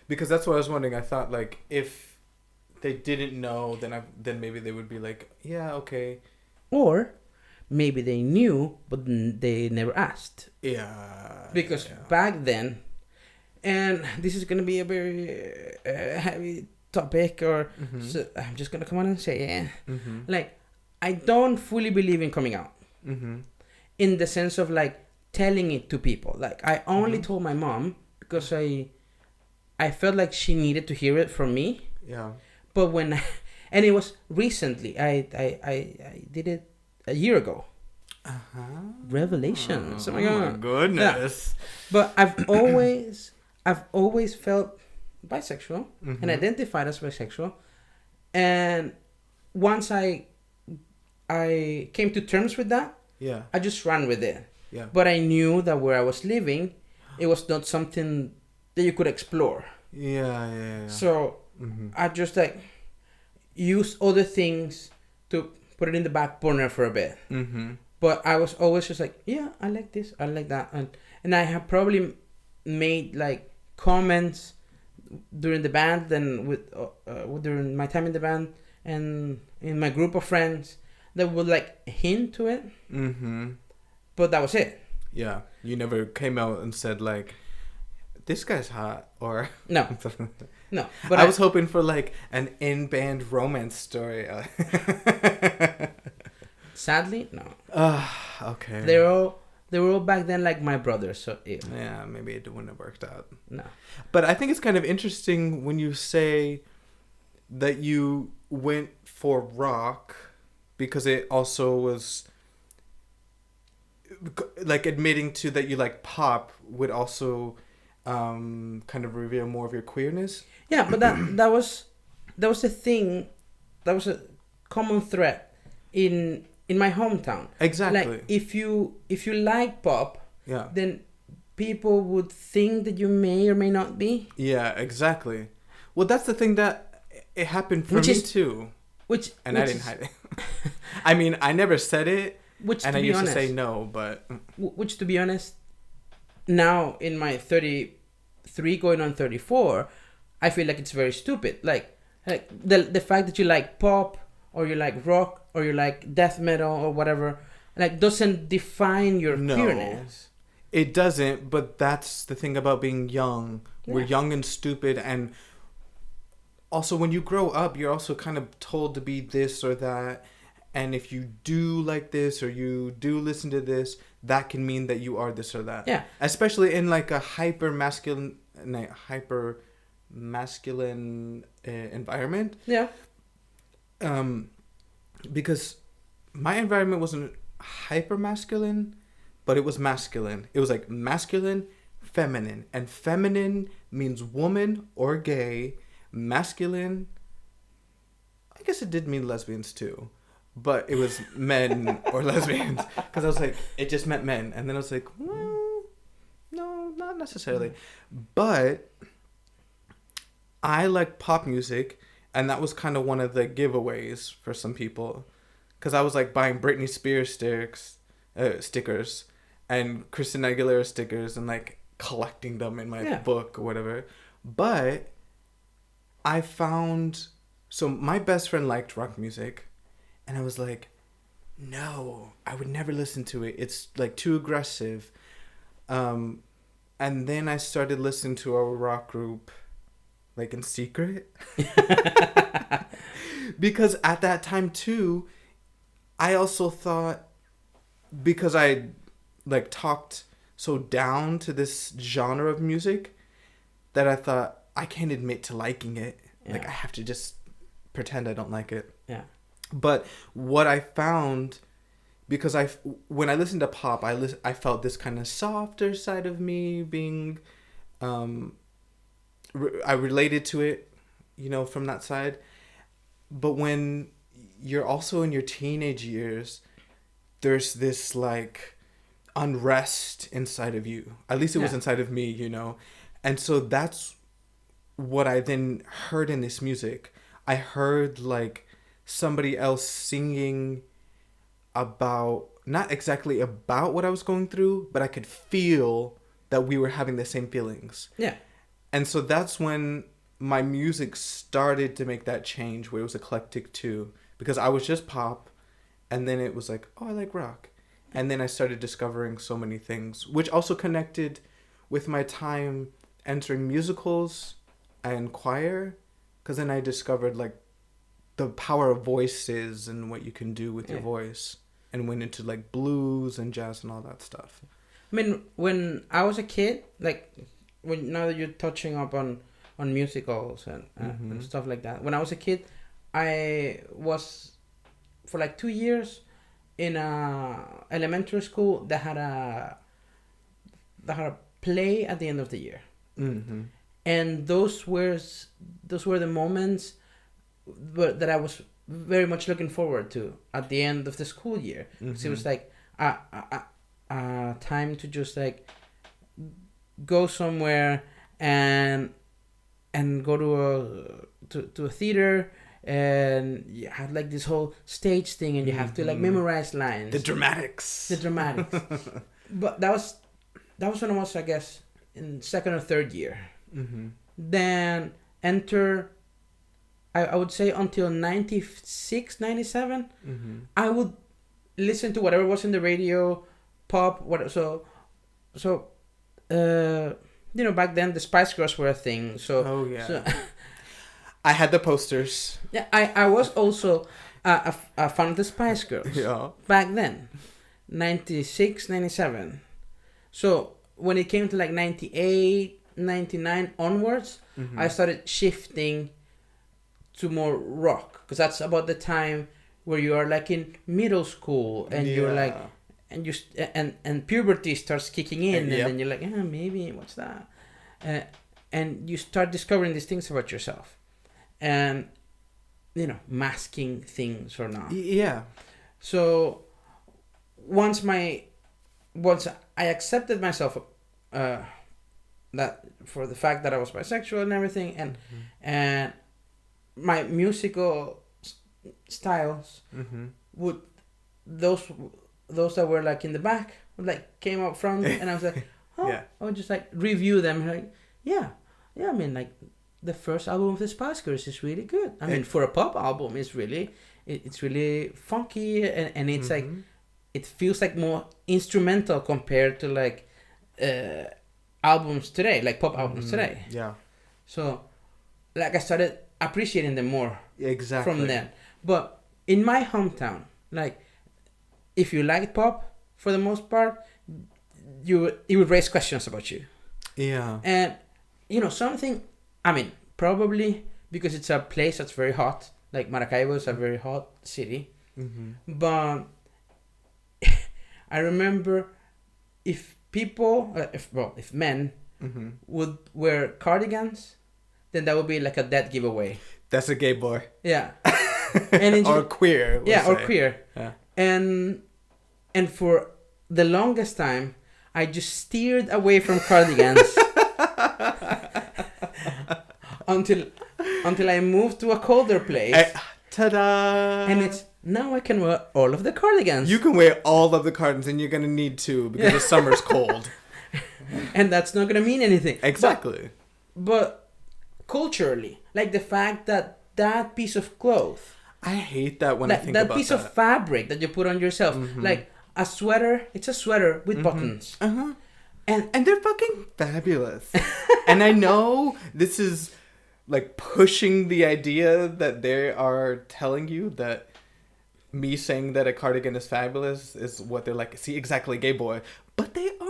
Because that's what I was wondering. I thought like if they didn't know, then maybe they would be like, yeah, okay. Or maybe they knew, but they never asked. Yeah. Because back then, and this is going to be a very heavy topic, or so I'm just going to come on and say, like, I don't fully believe in coming out. In the sense of like telling it to people. Like I only told my mom because I felt like she needed to hear it from me. Yeah. But and it was recently. I did it a year ago. Revelations. Oh my God. My goodness. Yeah. But I've always felt bisexual and identified as bisexual. And once I came to terms with that, I just ran with it. Yeah. But I knew that where I was living, it was not something that you could explore. Yeah. So I just like used other things to put it in the back burner for a bit. But I was always just like, yeah, I like this, I like that, and I have probably made like comments during the band and during my time in the band and in my group of friends that would like hint to it. But that was it. Yeah. You never came out and said like, this guy's hot, or no. No. But I was hoping for like an in-band romance story. Sadly, no. Okay. They were all back then like my brothers, so yeah, maybe it wouldn't have worked out. No. But I think it's kind of interesting when you say that you went for rock because it also was like admitting to that you like pop would also kind of reveal more of your queerness. Yeah, but that was a thing, that was a common thread in my hometown. Exactly. Like if you like pop, Yeah. then people would think that you may or may not be. Yeah, exactly. Well, that's the thing that it happened for me too. And I didn't hide it. I mean, I never said it, and I used to say no, but... Which, to be honest, now in my 33 going on 34, I feel like it's very stupid. Like the fact that you like pop, or you like rock, or you like death metal, or whatever, like doesn't define your queerness. It doesn't, but that's the thing about being young. Yeah. We're young and stupid, and also when you grow up, you're also kind of told to be this or that. And if you do like this or you do listen to this, that can mean that you are this or that. Yeah. Especially in like a hyper masculine environment. Yeah. Because my environment wasn't hyper masculine, but it was masculine. It was like masculine, feminine. And feminine means woman or gay. Masculine, I guess it did mean lesbians too. But it was men or lesbians. Because I was like, it just meant men. And then I was like, well, no, not necessarily. But I like pop music. And that was kind of one of the giveaways for some people. Because I was like buying Britney Spears stickers and Christina Aguilera stickers and like collecting them in my book or whatever. But I found... So my best friend liked rock music. And I was like, no, I would never listen to it. It's like too aggressive. And then I started listening to a rock group, like in secret. Because at that time too, I also thought, because I like talked so down to this genre of music, that I thought I can't admit to liking it. Yeah. Like I have to just pretend I don't like it. Yeah. But what I found, because when I listened to pop, I felt this kind of softer side of me being, I related to it, from that side. But when you're also in your teenage years, there's this like unrest inside of you. At least it was inside of me, And so that's what I then heard in this music. I heard like somebody else singing about, not exactly about what I was going through, but I could feel that we were having the same feelings. Yeah. And so that's when my music started to make that change, where it was eclectic too. Because I was just pop, and then it was like, oh, I like rock. And then I started discovering so many things, which also connected with my time entering musicals and choir. Because then I discovered like the power of voices and what you can do with your voice, and went into like blues and jazz and all that stuff. I mean, when I was a kid, like now that you're touching up on musicals and stuff like that. When I was a kid, I was for like 2 years in a elementary school that had a play at the end of the year. Mm-hmm. And those were the moments that I was very much looking forward to at the end of the school year. Because it was like a time to just like go somewhere and go to a theater, and you had like this whole stage thing, and you have to like memorize lines. The dramatics. But that was when I was, I guess, in second or third year. Mm-hmm. Then enter, I would say until 96, 97, I would listen to whatever was in the radio, pop, back then the Spice Girls were a thing. So I had the posters. Yeah, I was also a fan of the Spice Girls. Yeah. Back then, 96, 97. So when it came to like 98, 99 onwards, I started shifting to more rock, because that's about the time where you are like in middle school and you're like, and you and puberty starts kicking in, and then you're like, maybe what's that, and you start discovering these things about yourself, and masking things or not. Yeah. So once I accepted myself, that for the fact that I was bisexual and everything, and my musical styles would those that were like in the back would like came up front, and I was like, I would just like review them, like I mean, like the first album of the Spice Girls is really good. I mean, for a pop album, it's really funky, and it's like it feels like more instrumental compared to like albums today, like pop albums today. Yeah. So like I started appreciating them more. Exactly. From then. But in my hometown, like if you liked pop for the most part, it would raise questions about you. Yeah. And something, I mean, probably because it's a place that's very hot. Like Maracaibo is a very hot city. But I remember if people, if men would wear cardigans, then that would be like a dead giveaway. That's a gay boy. Yeah. And or queer. Or queer. Yeah. And for the longest time, I just steered away from cardigans until I moved to a colder place. Ta-da! And now I can wear all of the cardigans. You can wear all of the cardigans, and you're gonna need to because the summer's cold. And that's not gonna mean anything. Exactly. But culturally, like the fact that piece of cloth, I hate that when I think about that. That piece of fabric that you put on yourself, like a sweater. It's a sweater with buttons. And they're fucking fabulous. And I know this is like pushing the idea that they are telling you that me saying that a cardigan is fabulous is what they're like. See, exactly, gay boy. But they are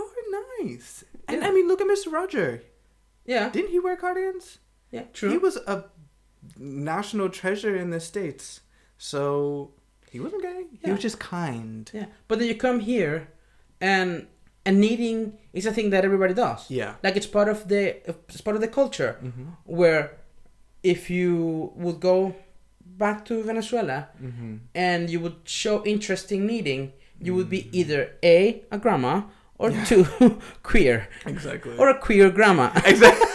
nice. And I mean, look at Mr. Roger. Yeah. Didn't he wear cardigans? Yeah, true. He was a national treasure in the States. So he wasn't gay. He was just kind. Yeah. But then you come here and knitting is a thing that everybody does. Yeah. Like it's part of the culture where if you would go back to Venezuela and you would show interest in knitting, you would be either a grandma or two queer. Exactly. Or a queer grandma. Exactly.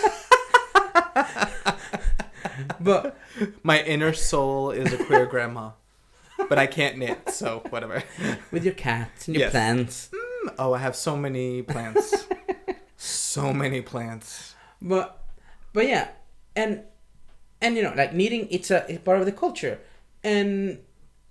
But my inner soul is a queer grandma. But I can't knit, so whatever. With your cats and your plants. Oh, I have so many plants. So many plants. But yeah, and like knitting, it's part of the culture, and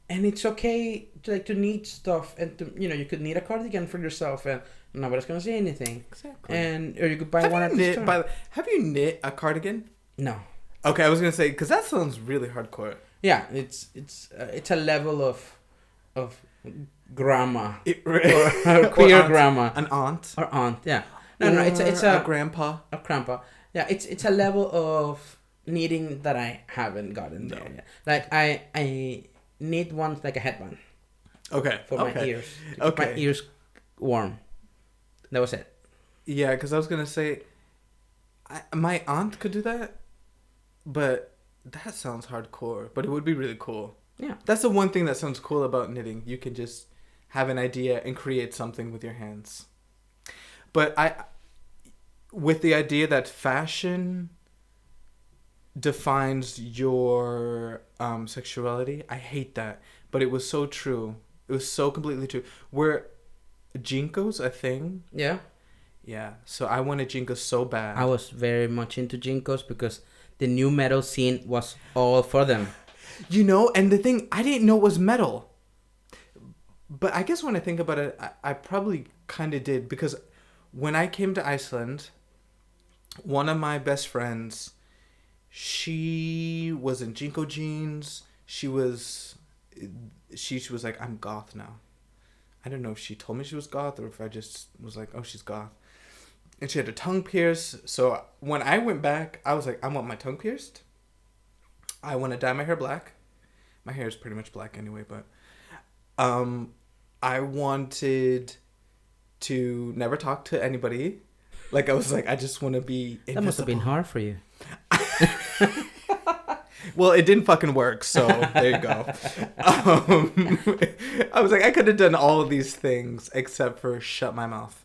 it's okay to knit stuff, and to you could knit a cardigan for yourself, and nobody's gonna say anything. Exactly. Or you could buy one at the store. Have you knit a cardigan? No. Okay, I was gonna say because that sounds really hardcore. Yeah, it's a level of grandma or queer grandma, an aunt or aunt. Yeah. No, it's a grandpa. A grandpa. Yeah, it's a level of knitting that I haven't gotten there yet. Like I knit one like a headband. Okay. For my ears. To keep my ears warm. That was it. Yeah, because I was gonna say, my aunt could do that, but that sounds hardcore. But it would be really cool. Yeah. That's the one thing that sounds cool about knitting. You can just have an idea and create something with your hands. But with the idea that fashion defines your sexuality, I hate that. But it was so true. It was so completely true. Were Jinkos a thing? Yeah. Yeah. So I wanted Jinkos so bad. I was very much into Jinkos because the new metal scene was all for them. And the thing, I didn't know it was metal. But I guess when I think about it, I probably kind of did. Because when I came to Iceland, one of my best friends, she was in Jinko jeans. She was like, I'm goth now. I don't know if she told me she was goth or if I just was like, oh, she's goth. And she had her tongue pierced. So when I went back, I was like, I want my tongue pierced. I want to dye my hair black. My hair is pretty much black anyway, but I wanted to never talk to anybody. Like, I was like, I just want to be invisible. That must have been hard for you. Well, it didn't fucking work, so there you go. I was like, I could have done all of these things except for shut my mouth.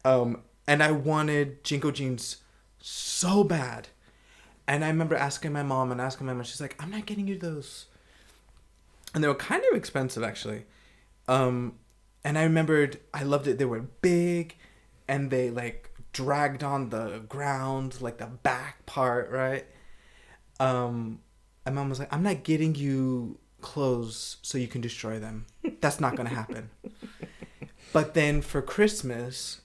And I wanted Jinko jeans so bad. And I remember asking my mom, and she's like, I'm not getting you those. And they were kind of expensive, actually. And I remembered, I loved it. They were big, and they, like, dragged on the ground, like the back part, right? My mom was like, I'm not getting you clothes so you can destroy them. That's not going to happen. But then for Christmas,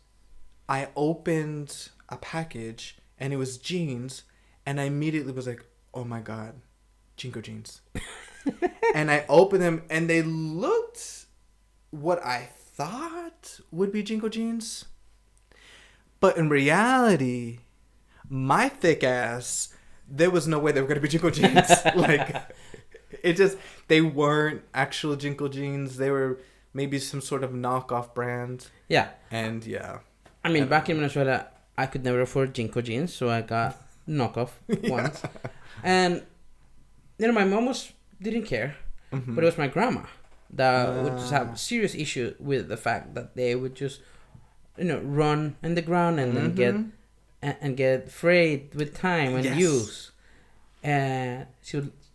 I opened a package, and it was jeans, and I immediately was like, oh my God, Jinko jeans. And I opened them, and they looked what I thought would be Jinko jeans. But in reality, my thick ass, there was no way they were going to be Jinko jeans. Like, it just, they weren't actual Jinko jeans. They were maybe some sort of knockoff brand. Yeah. And yeah. I mean, back in Venezuela, I could never afford Jinko jeans, so I got knockoff ones. And, you know, my mom didn't care, but it was my grandma that would just have serious issue with the fact that they would just, you know, run in the ground and then get frayed with time and use. And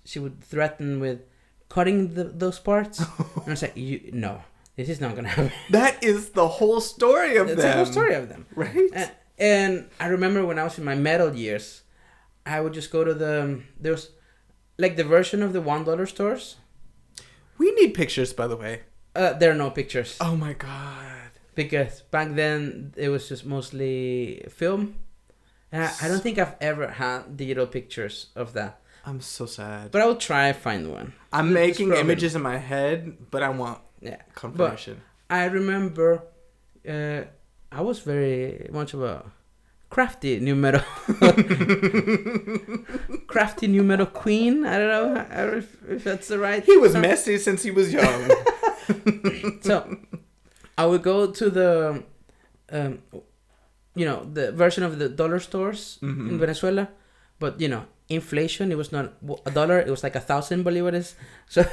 she would threaten with cutting those parts. And I was like, no, this is not gonna happen. That is the whole story of them. That's the whole story of them, right? And I remember when I was in my metal years, I would just go to there was like the version of the $1 stores. We need pictures, by the way. There are no pictures. Oh my God. Because back then it was just mostly film. And I don't think I've ever had digital pictures of that. I'm so sad. But I will try to find one. I'm making images in my head, but I want confirmation. But I remember I was very much of a crafty new metal queen. I don't know if that's the right He was messy since he was young. So I would go to the the version of the dollar stores in Venezuela, but inflation, it was not $1, it was like 1,000 bolivares. So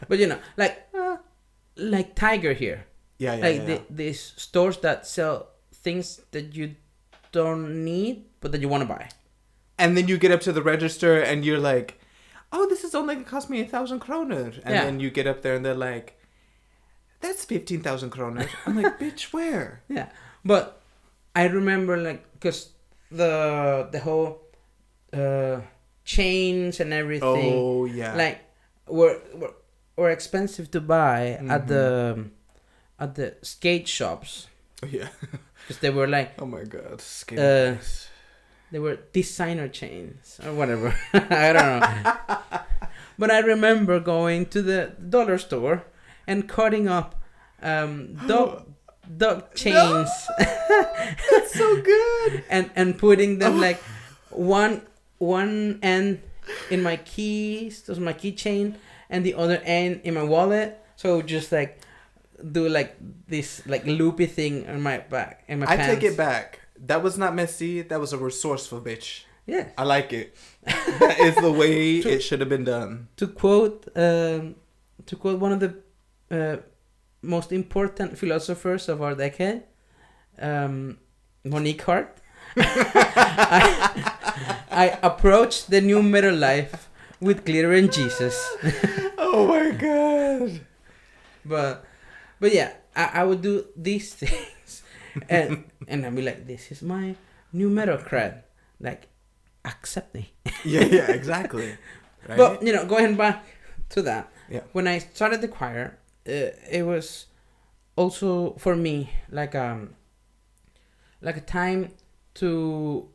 but like Tiger here, these stores that sell things that you don't need but that you want to buy, and then you get up to the register and you're like, oh, this is only gonna cost me 1,000 kroner, and then you get up there and they're like, that's 15,000 kroner. I'm like, bitch, where? Yeah, but I remember, like, because the whole chains and everything, like were expensive to buy at the skate shops. Oh yeah, because they were like, oh my God, skate. They were designer chains or whatever. I don't know. But I remember going to the dollar store and cutting up dog chains. That's so good. and putting them like one end in my keys, those my keychain, and the other end in my wallet. So just like do like this like loopy thing on my back and my pants. I take it back. That was not messy. That was a resourceful bitch. Yeah, I like it. That is the way it should have been done. To quote one of the most important philosophers of our decade, Monique Hart. I approached the new metal life with glitter and Jesus. Oh my God. But yeah, I would do these things, and I'd be like, this is my new metal cred, like, accept me. yeah, exactly. Right? But going back to that, when I started the choir, it was also for me like a time to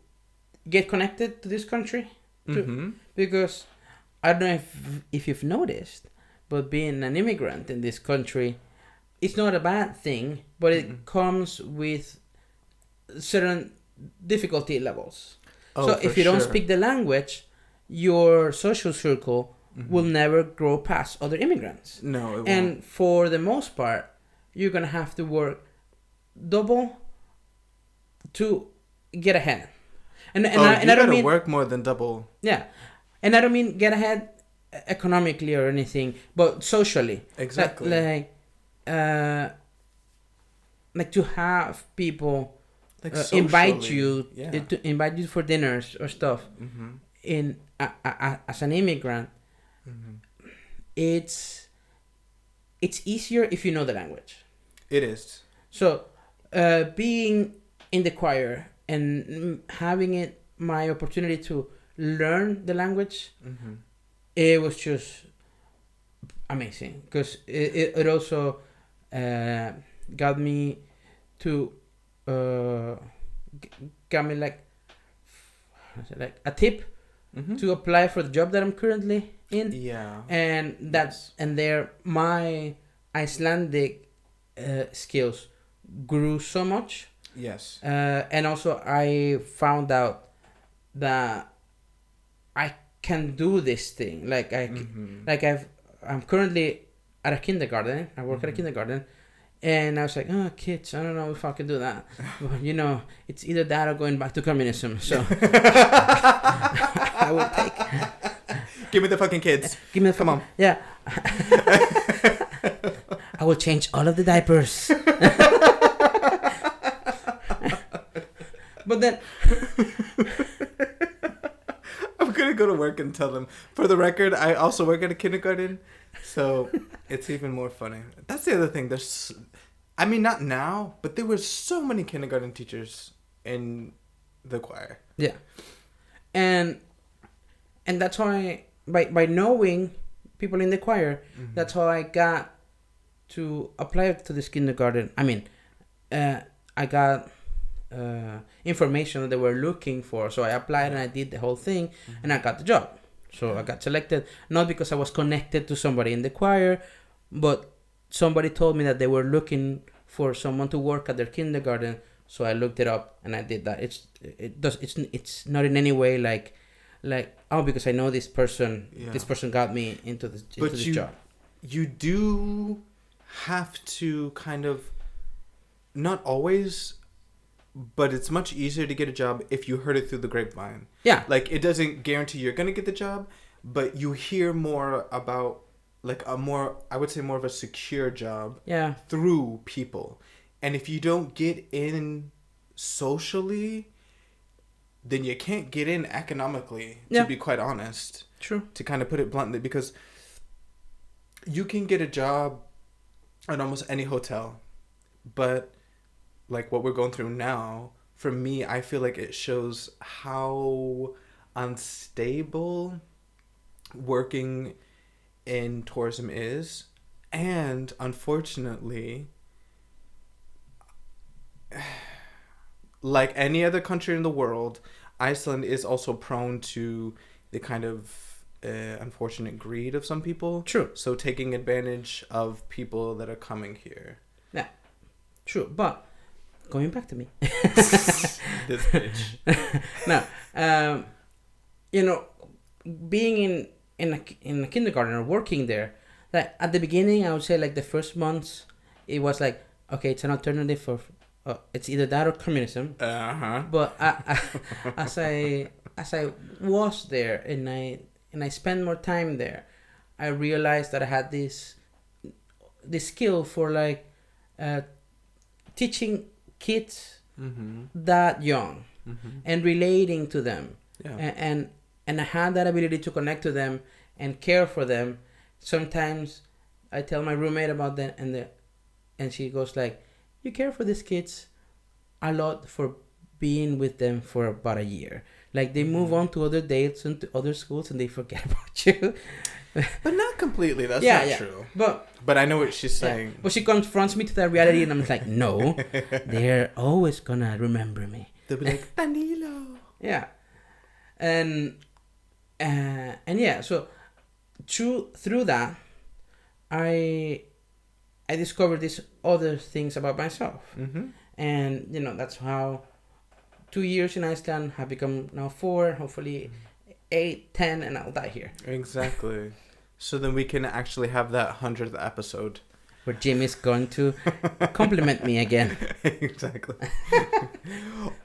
get connected to this country, because I don't know if you've noticed, but being an immigrant in this country, it's not a bad thing, but it comes with certain difficulty levels. So if you don't speak the language, your social circle Mm-hmm. will never grow past other immigrants. No, it won't. And for the most part, you're gonna have to work double to get ahead. And you I don't gotta mean work more than double. yeah, and I don't mean get ahead economically or anything, but socially. Exactly. Like to have people Like invite socially. you Yeah. to invite you for dinners or stuff Mm-hmm. in as an immigrant. Mm-hmm. It's easier if you know the language. It is. So being in the choir and having it my opportunity to learn the language, Mm-hmm. it was just amazing because it also got me to got me like a tip Mm-hmm. to apply for the job that I'm currently in. Yeah. And that's and there my Icelandic skills grew so much. Yes. And also I found out that I can do this thing. Like Mm-hmm. I'm currently at a kindergarten. I work at a Mm-hmm. kindergarten. And I was like, oh, kids, I don't know if I can do that. But, it's either that or going back to communism. So I will take. Give me the fucking kids. Give me the Come on. Yeah. I will change all of the diapers. But then I'm gonna go to work and tell them. For the record, I also work at a kindergarten, so it's even more funny. That's the other thing. I mean, not now, but there were so many kindergarten teachers in the choir. yeah, and that's why by knowing people in the choir, Mm-hmm. that's how I got to apply to this kindergarten. I mean, I got information that they were looking for, so I applied and I did the whole thing, Mm-hmm. and I got the job. So I got selected not because I was connected to somebody in the choir, but somebody told me that they were looking for someone to work at their kindergarten. So I looked it up and I did that. It's not in any way like because I know this person. Yeah. This person got me into this job. You do have to kind of, not always, but it's much easier to get a job if you heard it through the grapevine. Yeah. Like, it doesn't guarantee you're gonna get the job, but you hear more about, like, I would say more of a secure job. Yeah. Through people. And if you don't get in socially, then you can't get in economically, Yeah. to be quite honest. True. To kind of put it bluntly, because you can get a job at almost any hotel, but like what we're going through now, for me, I feel like it shows how unstable working in tourism is. And unfortunately, like any other country in the world, Iceland is also prone to the kind of unfortunate greed of some people. True. So taking advantage of people that are coming here. Yeah. True. But going back to me. This bitch. No. Being in a kindergarten or working there, like at the beginning, I would say like the first months, it was like, okay, it's an alternative for, it's either that or communism. Uh-huh. But as I was there and I spent more time there, I realized that I had this skill for like teaching kids Mm-hmm. that young Mm-hmm. and relating to them. Yeah. And I had that ability to connect to them and care for them. Sometimes I tell my roommate about them and she goes like, you care for these kids a lot for being with them for about a year. Like they move on to other dates and to other schools and they forget about you. But not completely. That's Yeah, not yeah. true. But I know what she's saying. yeah. But she confronts me to that reality and I'm like, no, they're always gonna remember me. They'll be like, Danilo. Yeah. And yeah, so through that I discovered these other things about myself. Mm-hmm. And that's how 2 years in Iceland have become now 4. Hopefully 8, 10, and I'll die here. Exactly. So then we can actually have that 100th episode. Where Jimmy's going to compliment me again. Exactly.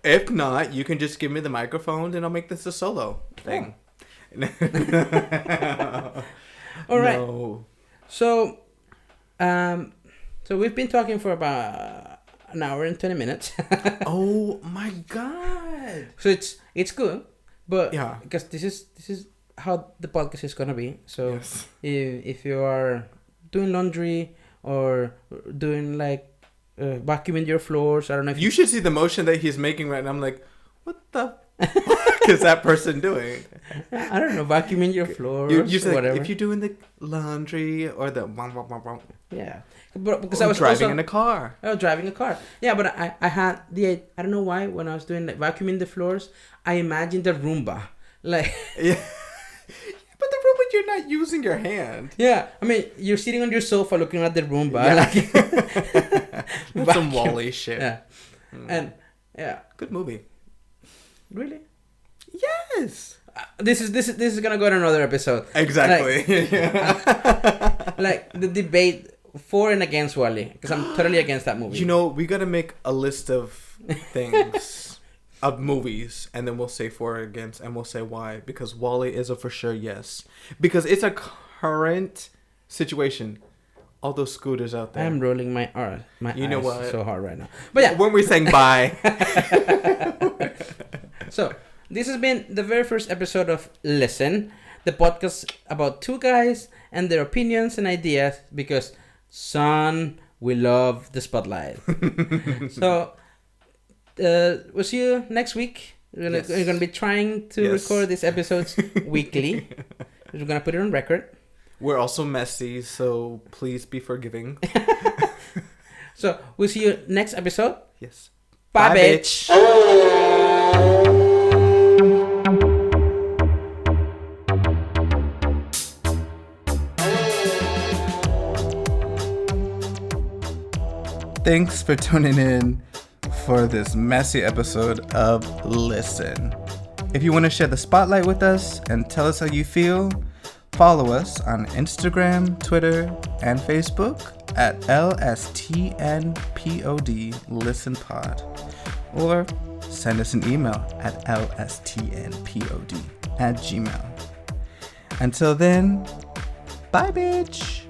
If not, you can just give me the microphone and I'll make this a solo thing. All right. No. So we've been talking for about an hour and 20 minutes. Oh my god. So it's good, but yeah, because this is how the podcast is gonna be. So yes. if you are doing laundry or doing like vacuuming your floors, I don't know if you should see the motion that he's making right now. I'm like, what the fuck is that person doing? I don't know, vacuuming your floors, you're whatever. Like, if you're doing the laundry or the yeah, but because or I was driving also, in a car. I was driving a car. Yeah, but I had I don't know why, when I was doing like vacuuming the floors, I imagined the Roomba, like yeah. But the Roomba, you're not using your hand. Yeah, I mean, you're sitting on your sofa looking at the Roomba. Yeah. Like, some Wall-E shit. Yeah. And yeah, good movie. really. Yes. This is gonna go to another episode. Exactly. Like the debate for and against Wall-E, because I'm totally against that movie. You know, we gotta make a list of things, of movies, and then we'll say for or against, and we'll say why. Because Wall-E is a for sure yes. Because it's a current situation. All those scooters out there. I'm rolling my eyes so hard right now. But yeah, when we're saying bye. So this has been the very first episode of Listen, the podcast about two guys and their opinions and ideas, because son, we love the spotlight. So we'll see you next week. We're gonna be trying to record these episodes weekly. We're gonna put it on record. We're also messy, so please be forgiving. So we'll see you next episode. Yes. Bye bitch. Thanks for tuning in for this messy episode of Listen. If you want to share the spotlight with us and tell us how you feel, follow us on Instagram, Twitter, and Facebook at lstnpod listenpod, or send us an email at lstnpod@gmail.com. Until then, bye bitch!